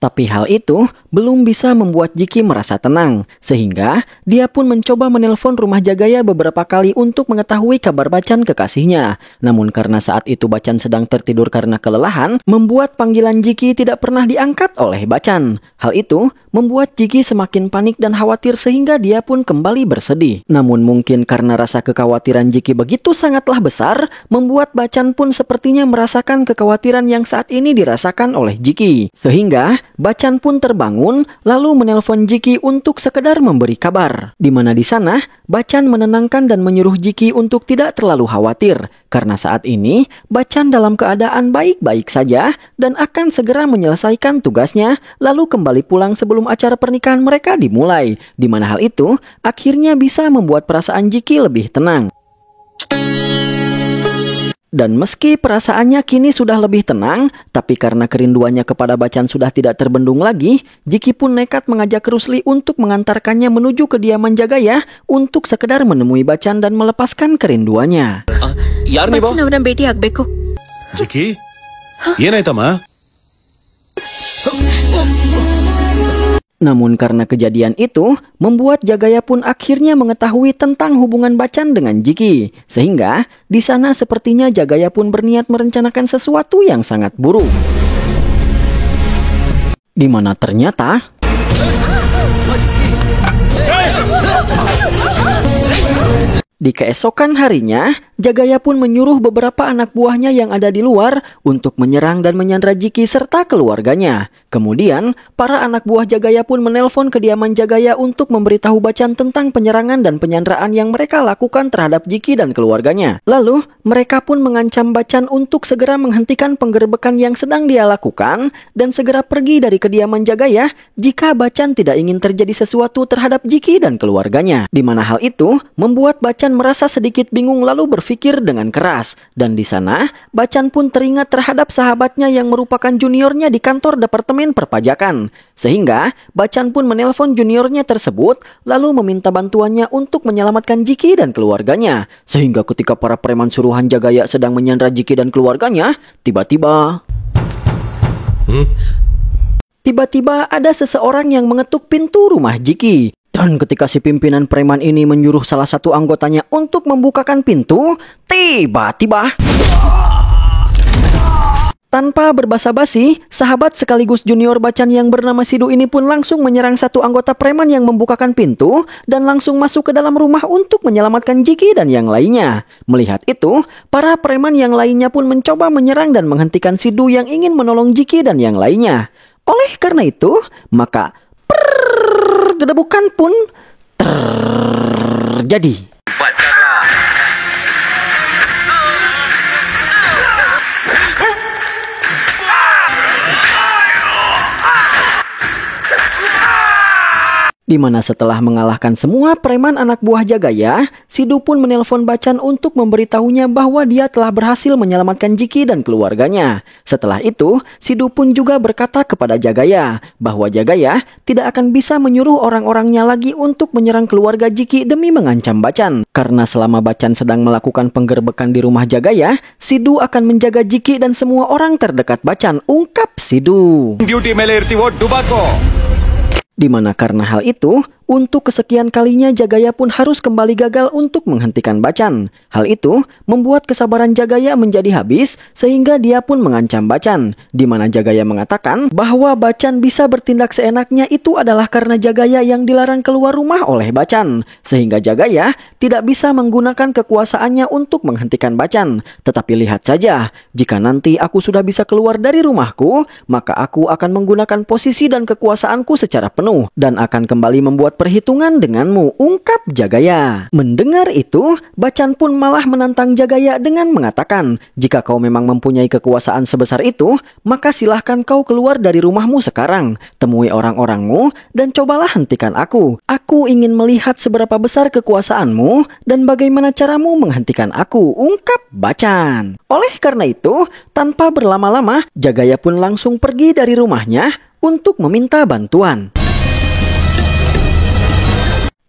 Tapi hal itu belum bisa membuat Jiki merasa tenang, sehingga dia pun mencoba menelpon rumah Jagaya beberapa kali untuk mengetahui kabar Bacan kekasihnya. Namun karena saat itu Bacan sedang tertidur karena kelelahan, membuat panggilan Jiki tidak pernah diangkat oleh Bacan. Hal itu membuat Jiki semakin panik dan khawatir sehingga dia pun kembali bersedih. Namun mungkin karena rasa kekhawatiran Jiki begitu sangatlah besar, membuat Bacan pun sepertinya merasakan kekhawatiran yang saat ini dirasakan oleh Jiki. Sehingga Bacan pun terbangun lalu menelpon Jiki untuk sekedar memberi kabar. Di mana di sana Bacan menenangkan dan menyuruh Jiki untuk tidak terlalu khawatir karena saat ini Bacan dalam keadaan baik-baik saja dan akan segera menyelesaikan tugasnya lalu kembali pulang sebelum acara pernikahan mereka dimulai. Di mana hal itu akhirnya bisa membuat perasaan Jiki lebih tenang. Dan meski perasaannya kini sudah lebih tenang, tapi karena kerinduannya kepada Bacan sudah tidak terbendung lagi, Jiki pun nekat mengajak Rusli untuk mengantarkannya menuju kediaman Jagaya untuk sekedar menemui Bacan dan melepaskan kerinduannya. ಯಾರು ನೀವು ಬಚ್ಚನ್ ಅವರನ್ನ ಭೇಟಿ ಆಗ್ಬೇಕು. ಜಿಕ್ಕಿ ಏನಾಯ್ತಮ್ಮ? Namun karena kejadian itu, membuat Jagaya pun akhirnya mengetahui tentang hubungan Bacan dengan Jiki. Sehingga di sana sepertinya Jagaya pun berniat merencanakan sesuatu yang sangat buruk. Di mana ternyata di keesokan harinya, Jagaya pun menyuruh beberapa anak buahnya yang ada di luar untuk menyerang dan menyandra Jiki serta keluarganya. Kemudian, para anak buah Jagaya pun menelpon kediaman Jagaya untuk memberitahu Bacan tentang penyerangan dan penyanderaan yang mereka lakukan terhadap Jiki dan keluarganya. Lalu, mereka pun mengancam Bacan untuk segera menghentikan penggerbekan yang sedang dia lakukan dan segera pergi dari kediaman Jagaya jika Bacan tidak ingin terjadi sesuatu terhadap Jiki dan keluarganya. Di mana hal itu membuat Bacan merasa sedikit bingung lalu berpikir dengan keras. Dan di sana, Bacan pun teringat terhadap sahabatnya yang merupakan juniornya di kantor Departemen Perpajakan. Sehingga, Bacan pun menelpon juniornya tersebut lalu meminta bantuannya untuk menyelamatkan Jiki dan keluarganya. Sehingga ketika para preman suruhan Jagaya sedang menyandra Jiki dan keluarganya, tiba-tiba ada seseorang yang mengetuk pintu rumah Jiki. Dan ketika si pimpinan preman ini menyuruh salah satu anggotanya untuk membukakan pintu, tiba-tiba tanpa berbasa-basi, sahabat sekaligus junior Bacan yang bernama Sidu ini pun langsung menyerang satu anggota preman yang membukakan pintu dan langsung masuk ke dalam rumah untuk menyelamatkan Jiki dan yang lainnya. Melihat itu, para preman yang lainnya pun mencoba menyerang dan menghentikan Sidu yang ingin menolong Jiki dan yang lainnya. Oleh karena itu, maka gedebukan pun terjadi. Di mana setelah mengalahkan semua preman anak buah Jagaya, Sidu pun menelpon Bacan untuk memberitahunya bahwa dia telah berhasil menyelamatkan Jiki dan keluarganya. Setelah itu, Sidu pun juga berkata kepada Jagaya bahwa Jagaya tidak akan bisa menyuruh orang-orangnya lagi untuk menyerang keluarga Jiki demi mengancam Bacan. Karena selama Bacan sedang melakukan penggerbekan di rumah Jagaya, Sidu akan menjaga Jiki dan semua orang terdekat Bacan, ungkap Sidu. Duty ಮೇಲೆ ಇರ್ತೀವೋ ಡುಬಾಕೋ. Di mana karena hal itu, untuk kesekian kalinya Jagaya pun harus kembali gagal untuk menghentikan Bachchan. Hal itu membuat kesabaran Jagaya menjadi habis sehingga dia pun mengancam Bachchan, di mana Jagaya mengatakan bahwa Bachchan bisa bertindak seenaknya itu adalah karena Jagaya yang dilarang keluar rumah oleh Bachchan, sehingga Jagaya tidak bisa menggunakan kekuasaannya untuk menghentikan Bachchan. Tetapi lihat saja, jika nanti aku sudah bisa keluar dari rumahku, maka aku akan menggunakan posisi dan kekuasaanku secara penuh dan akan kembali membuat perhitungan denganmu, ungkap Jagaya. Mendengar itu, Bachchan pun malah menantang Jagaya dengan mengatakan, jika kau memang mempunyai kekuasaan sebesar itu, maka silahkan kau keluar dari rumahmu sekarang, temui orang-orangmu, dan cobalah hentikan aku. Aku ingin melihat seberapa besar kekuasaanmu dan bagaimana caramu menghentikan aku, ungkap Bachchan. Oleh karena itu, tanpa berlama-lama, Jagaya pun langsung pergi dari rumahnya untuk meminta bantuan.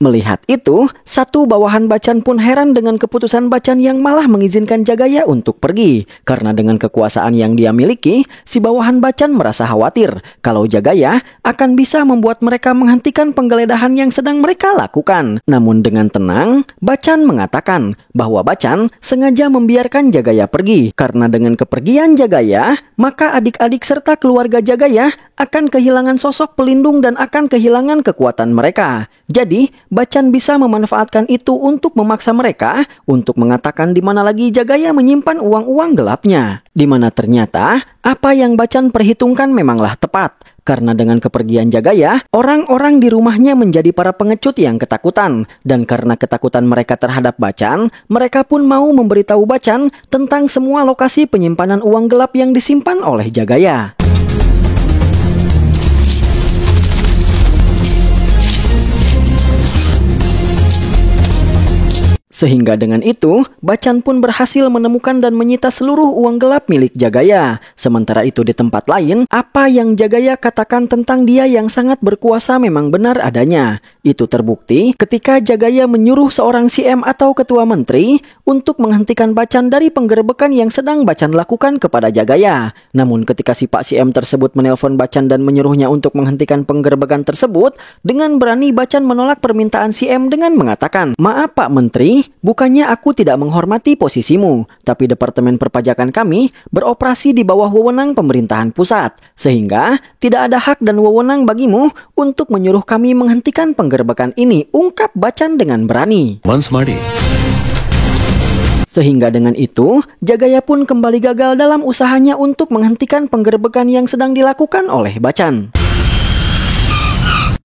Melihat itu, satu bawahan Bachchan pun heran dengan keputusan Bachchan yang malah mengizinkan Jagaya untuk pergi. Karena dengan kekuasaan yang dia miliki, si bawahan Bachchan merasa khawatir kalau Jagaya akan bisa membuat mereka menghentikan penggeledahan yang sedang mereka lakukan. Namun dengan tenang, Bachchan mengatakan bahwa Bachchan sengaja membiarkan Jagaya pergi. Karena dengan kepergian Jagaya, maka adik-adik serta keluarga Jagaya akan kehilangan sosok pelindung dan akan kehilangan kekuatan mereka. Jadi, Bachchan bisa memanfaatkan itu untuk memaksa mereka untuk mengatakan di mana lagi Jagaya menyimpan uang-uang gelapnya. Di mana ternyata apa yang Bachchan perhitungkan memanglah tepat. Karena dengan kepergian Jagaya, orang-orang di rumahnya menjadi para pengecut yang ketakutan. Dan karena ketakutan mereka terhadap Bachchan, mereka pun mau memberitahu Bachchan tentang semua lokasi penyimpanan uang gelap yang disimpan oleh Jagaya. Sehingga dengan itu, Bachchan pun berhasil menemukan dan menyita seluruh uang gelap milik Jagaya. Sementara itu di tempat lain, apa yang Jagaya katakan tentang dia yang sangat berkuasa memang benar adanya. Itu terbukti ketika Jagaya menyuruh seorang CM atau ketua menteri untuk menghentikan Bachchan dari penggerebekan yang sedang Bachchan lakukan kepada Jagaya. Namun ketika si Pak CM tersebut menelpon Bachchan dan menyuruhnya untuk menghentikan penggerebekan tersebut, dengan berani Bachchan menolak permintaan CM dengan mengatakan, "Maaf Pak Menteri, bukannya aku tidak menghormati posisimu, tapi Departemen Perpajakan kami beroperasi di bawah wewenang pemerintahan pusat, sehingga tidak ada hak dan wewenang bagimu untuk menyuruh kami menghentikan penggerebekan ini," ungkap Bachchan dengan berani. ಮನ್ಸ್ ಮಾಡಿ Sehingga dengan itu, Jagaya pun kembali gagal dalam usahanya untuk menghentikan penggerebekan yang sedang dilakukan oleh Bachchan.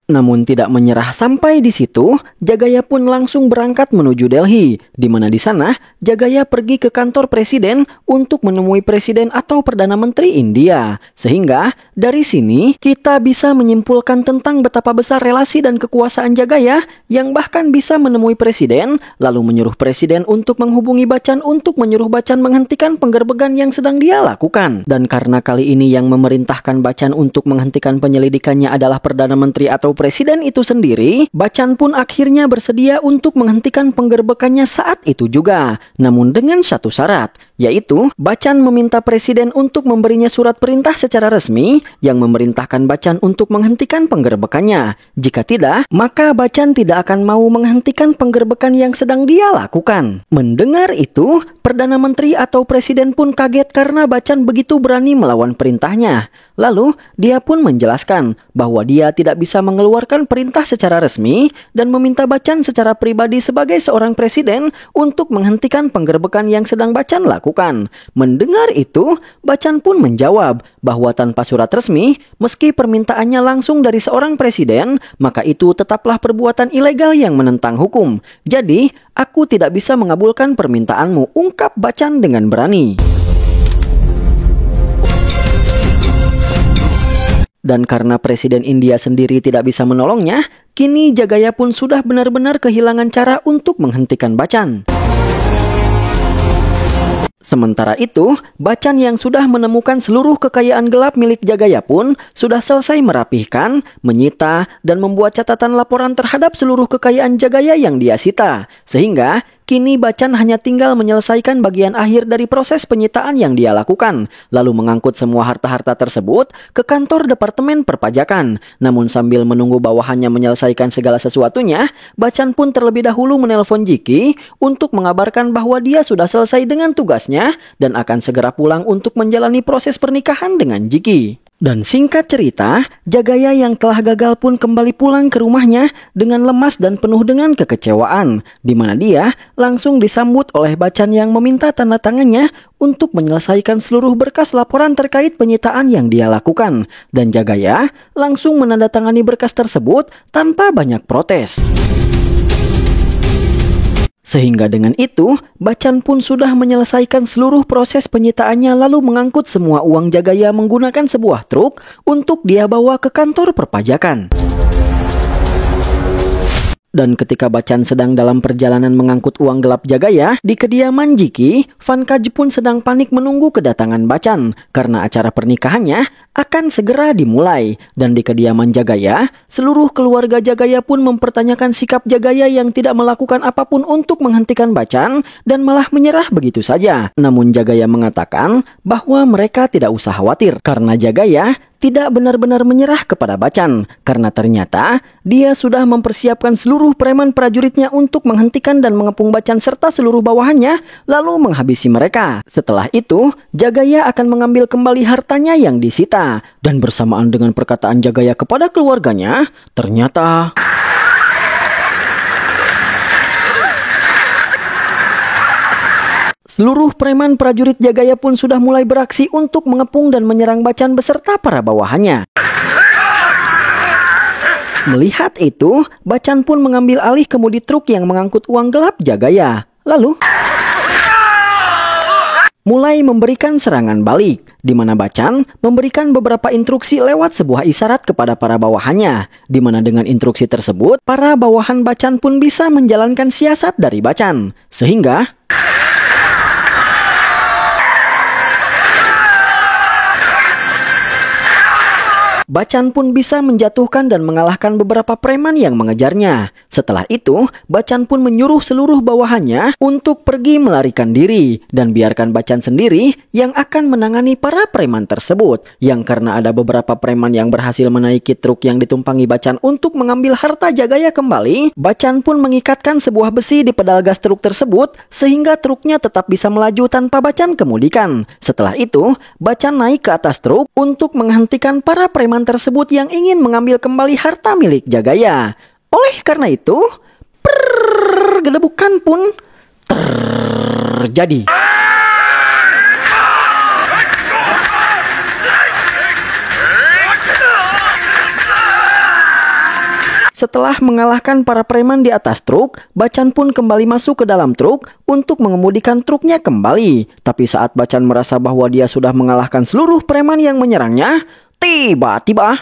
Namun tidak menyerah sampai di situ, Jagaya pun langsung berangkat menuju Delhi, di mana di sana Jagaya pergi ke kantor presiden untuk menemui presiden atau perdana menteri India. Sehingga dari sini kita bisa menyimpulkan tentang betapa besar relasi dan kekuasaan Jagaya yang bahkan bisa menemui presiden, lalu menyuruh presiden untuk menghubungi Bachchan untuk menyuruh Bachchan menghentikan penggerbegan yang sedang dia lakukan. Dan karena kali ini yang memerintahkan Bachchan untuk menghentikan penyelidikannya adalah perdana menteri atau presiden itu sendiri, Bachchan pun akhirnya bersedia untuk menghentikan penggerbekannya saat itu juga. Namun dengan satu syarat, yaitu Bachchan meminta presiden untuk memberinya surat perintah secara resmi yang memerintahkan Bachchan untuk menghentikan penggerbekannya. Jika tidak, maka Bachchan tidak akan mau menghentikan penggerbekan yang sedang dia lakukan. Mendengar itu, Perdana Menteri atau Presiden pun kaget karena Bachchan begitu berani melawan perintahnya. Lalu, dia pun menjelaskan bahwa dia tidak bisa mengeluarkan perintah secara resmi dan meminta Bachchan secara pribadi sebagai seorang presiden untuk menghentikan penggerbekan yang sedang Bachchan lakukan. Mendengar itu, Bachchan pun menjawab bahwa tanpa surat resmi, meski permintaannya langsung dari seorang presiden, maka itu tetaplah perbuatan ilegal yang menentang hukum. Jadi, aku tidak bisa mengabulkan permintaanmu, ungkap Bachchan dengan berani. Dan karena Presiden India sendiri tidak bisa menolongnya, kini Jagaya pun sudah benar-benar kehilangan cara untuk menghentikan Bachchan. Sementara itu, Bachchan yang sudah menemukan seluruh kekayaan gelap milik Jagaya pun sudah selesai merapihkan, menyita, dan membuat catatan laporan terhadap seluruh kekayaan Jagaya yang dia sita. Sehingga, kini Bacan hanya tinggal menyelesaikan bagian akhir dari proses penyitaan yang dia lakukan, lalu mengangkut semua harta-harta tersebut ke kantor Departemen Perpajakan. Namun sambil menunggu bawahannya menyelesaikan segala sesuatunya, Bacan pun terlebih dahulu menelpon Jiki untuk mengabarkan bahwa dia sudah selesai dengan tugasnya dan akan segera pulang untuk menjalani proses pernikahan dengan Jiki. Dan singkat cerita, Jagaya yang telah gagal pun kembali pulang ke rumahnya dengan lemas dan penuh dengan kekecewaan, di mana dia langsung disambut oleh Bacan yang meminta tanda tangannya untuk menyelesaikan seluruh berkas laporan terkait penyitaan yang dia lakukan. Dan Jagaya langsung menandatangani berkas tersebut tanpa banyak protes. Sehingga dengan itu, Bacan pun sudah menyelesaikan seluruh proses penyitaannya lalu mengangkut semua uang Jagaya menggunakan sebuah truk untuk dia bawa ke kantor perpajakan. Dan ketika Bacan sedang dalam perjalanan mengangkut uang gelap Jagaya di kediaman Jiki, Pankaj pun sedang panik menunggu kedatangan Bacan karena acara pernikahannya akan segera dimulai. Dan di kediaman Jagaya, seluruh keluarga Jagaya pun mempertanyakan sikap Jagaya yang tidak melakukan apapun untuk menghentikan Bacan dan malah menyerah begitu saja. Namun Jagaya mengatakan bahwa mereka tidak usah khawatir karena Jagaya tidak benar-benar menyerah kepada Bacan karena ternyata dia sudah mempersiapkan seluruh preman prajuritnya untuk menghentikan dan mengepung Bacan serta seluruh bawahannya lalu menghabisi mereka. Setelah itu, Jagaya akan mengambil kembali hartanya yang disita. Dan bersamaan dengan perkataan Jagaya kepada keluarganya, ternyata seluruh preman prajurit Jagaya pun sudah mulai beraksi untuk mengepung dan menyerang Bacan beserta para bawahannya. Melihat itu, Bacan pun mengambil alih kemudi truk yang mengangkut uang gelap Jagaya. Lalu mulai memberikan serangan balik, di mana Bacan memberikan beberapa instruksi lewat sebuah isyarat kepada para bawahannya, di mana dengan instruksi tersebut, para bawahan Bacan pun bisa menjalankan siasat dari Bacan. Sehingga Bacan pun bisa menjatuhkan dan mengalahkan beberapa preman yang mengejarnya. Setelah itu, Bacan pun menyuruh seluruh bawahannya untuk pergi melarikan diri dan biarkan Bacan sendiri yang akan menangani para preman tersebut. Yang karena ada beberapa preman yang berhasil menaiki truk yang ditumpangi Bacan untuk mengambil harta Jagaya kembali, Bacan pun mengikatkan sebuah besi di pedal gas truk tersebut sehingga truknya tetap bisa melaju tanpa Bacan kemudikan. Setelah itu, Bacan naik ke atas truk untuk menghentikan para preman tersebut yang ingin mengambil kembali harta milik Jagaya. Oleh karena itu, pergedebukan pun terjadi. Setelah mengalahkan para preman di atas truk, Bacan pun kembali masuk ke dalam truk untuk mengemudikan truknya kembali. Tapi saat Bacan merasa bahwa dia sudah mengalahkan seluruh preman yang menyerangnya, tiba-tiba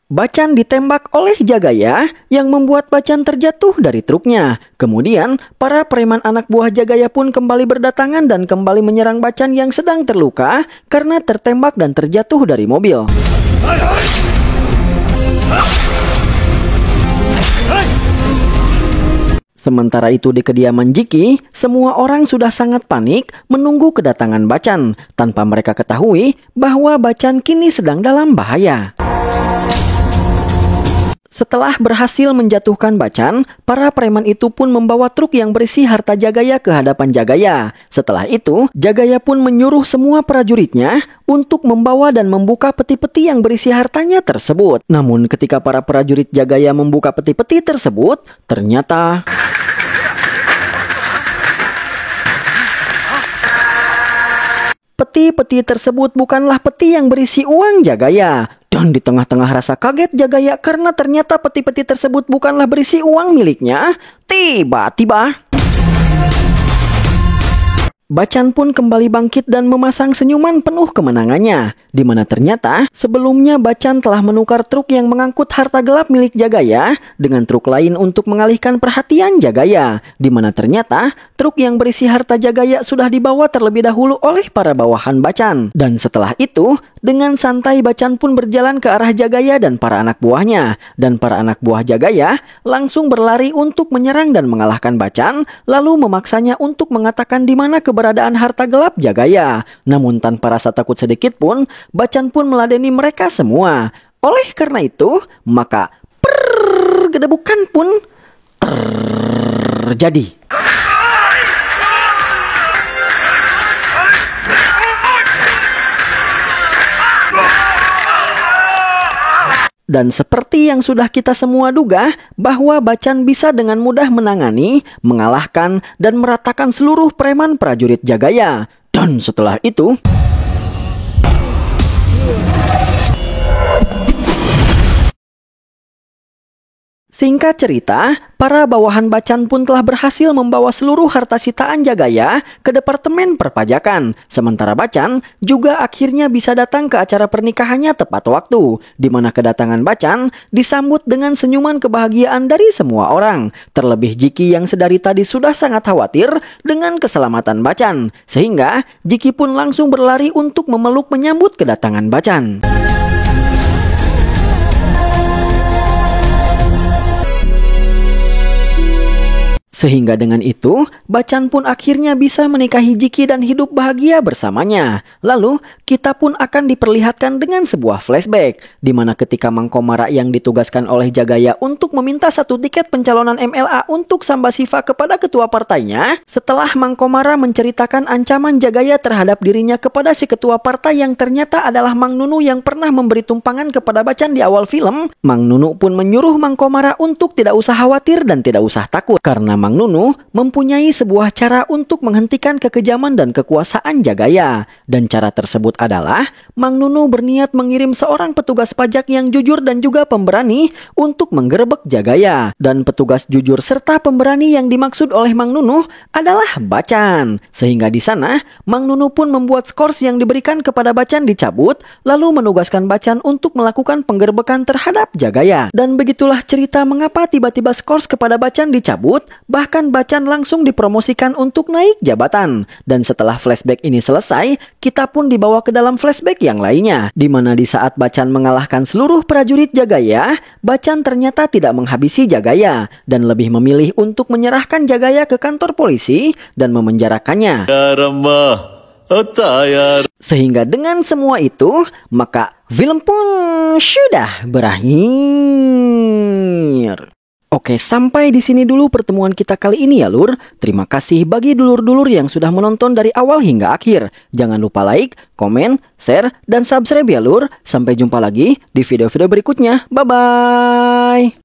Bacan ditembak oleh Jagaya yang membuat Bacan terjatuh dari truknya. Kemudian, para preman anak buah Jagaya pun kembali berdatangan dan kembali menyerang Bacan yang sedang terluka karena tertembak dan terjatuh dari mobil. Sementara itu di kediaman Jiki, semua orang sudah sangat panik menunggu kedatangan Bacan, tanpa mereka ketahui bahwa Bacan kini sedang dalam bahaya. Setelah berhasil menjatuhkan Bacan, para preman itu pun membawa truk yang berisi harta Jagaya ke hadapan Jagaya. Setelah itu, Jagaya pun menyuruh semua prajuritnya untuk membawa dan membuka peti-peti yang berisi hartanya tersebut. Namun ketika para prajurit Jagaya membuka peti-peti tersebut, ternyata peti-peti tersebut bukanlah peti yang berisi uang Jagaya. Dan di tengah-tengah rasa kaget Jagaya karena ternyata peti-peti tersebut bukanlah berisi uang miliknya, tiba-tiba Bacan pun kembali bangkit dan memasang senyuman penuh kemenangannya, di mana ternyata sebelumnya Bacan telah menukar truk yang mengangkut harta gelap milik Jagaya dengan truk lain untuk mengalihkan perhatian Jagaya, di mana ternyata truk yang berisi harta Jagaya sudah dibawa terlebih dahulu oleh para bawahan Bacan. Dan setelah itu, dengan santai Bacan pun berjalan ke arah Jagaya dan para anak buahnya. Dan para anak buah Jagaya langsung berlari untuk menyerang dan mengalahkan Bacan, lalu memaksanya untuk mengatakan di mana keberadaan harta gelap Jagaya. Namun tanpa rasa takut sedikit pun, Bacan pun meladeni mereka semua. Oleh karena itu, maka gedebukan pun terjadi. Dan seperti yang sudah kita semua duga, bahwa Bacan bisa dengan mudah menangani, mengalahkan, dan meratakan seluruh preman prajurit Jagaya. Dan setelah itu, singkat cerita, para bawahan Bacan pun telah berhasil membawa seluruh harta sitaan Jagaya ke Departemen Perpajakan. Sementara Bacan juga akhirnya bisa datang ke acara pernikahannya tepat waktu, di mana kedatangan Bacan disambut dengan senyuman kebahagiaan dari semua orang. Terlebih Jiki yang sedari tadi sudah sangat khawatir dengan keselamatan Bacan, sehingga Jiki pun langsung berlari untuk memeluk menyambut kedatangan Bacan. Sehingga dengan itu, Bacan pun akhirnya bisa menikahi Jiki dan hidup bahagia bersamanya. Lalu, kita pun akan diperlihatkan dengan sebuah flashback, di mana ketika Mang Komara yang ditugaskan oleh Jagaya untuk meminta 1 tiket pencalonan MLA untuk Sambasiva kepada ketua partainya, setelah Mang Komara menceritakan ancaman Jagaya terhadap dirinya kepada si ketua partai yang ternyata adalah Mang Nunu yang pernah memberi tumpangan kepada Bacan di awal film, Mang Nunu pun menyuruh Mang Komara untuk tidak usah khawatir dan tidak usah takut, karena Mang Nunu mempunyai sebuah cara untuk menghentikan kekejaman dan kekuasaan Jagaya. Dan cara tersebut adalah Mang Nunu berniat mengirim seorang petugas pajak yang jujur dan juga pemberani untuk menggerebek Jagaya. Dan petugas jujur serta pemberani yang dimaksud oleh Mang Nunu adalah Bacan. Sehingga di sana Mang Nunu pun membuat skors yang diberikan kepada Bacan dicabut, lalu menugaskan Bacan untuk melakukan penggerbekan terhadap Jagaya. Dan begitulah cerita mengapa tiba-tiba skors kepada Bacan dicabut. Bahkan Bacan langsung dipromosikan untuk naik jabatan. Dan setelah flashback ini selesai, kita pun dibawa ke dalam flashback yang lainnya, di mana di saat Bacan mengalahkan seluruh prajurit Jagaya, Bacan ternyata tidak menghabisi Jagaya dan lebih memilih untuk menyerahkan Jagaya ke kantor polisi dan memenjarakannya. Sehingga dengan semua itu, maka film pun sudah berakhir. Oke, sampai di sini dulu pertemuan kita kali ini ya Lur. Terima kasih bagi dulur-dulur yang sudah menonton dari awal hingga akhir. Jangan lupa like, komen, share, dan subscribe ya Lur. Sampai jumpa lagi di video-video berikutnya. Bye-bye.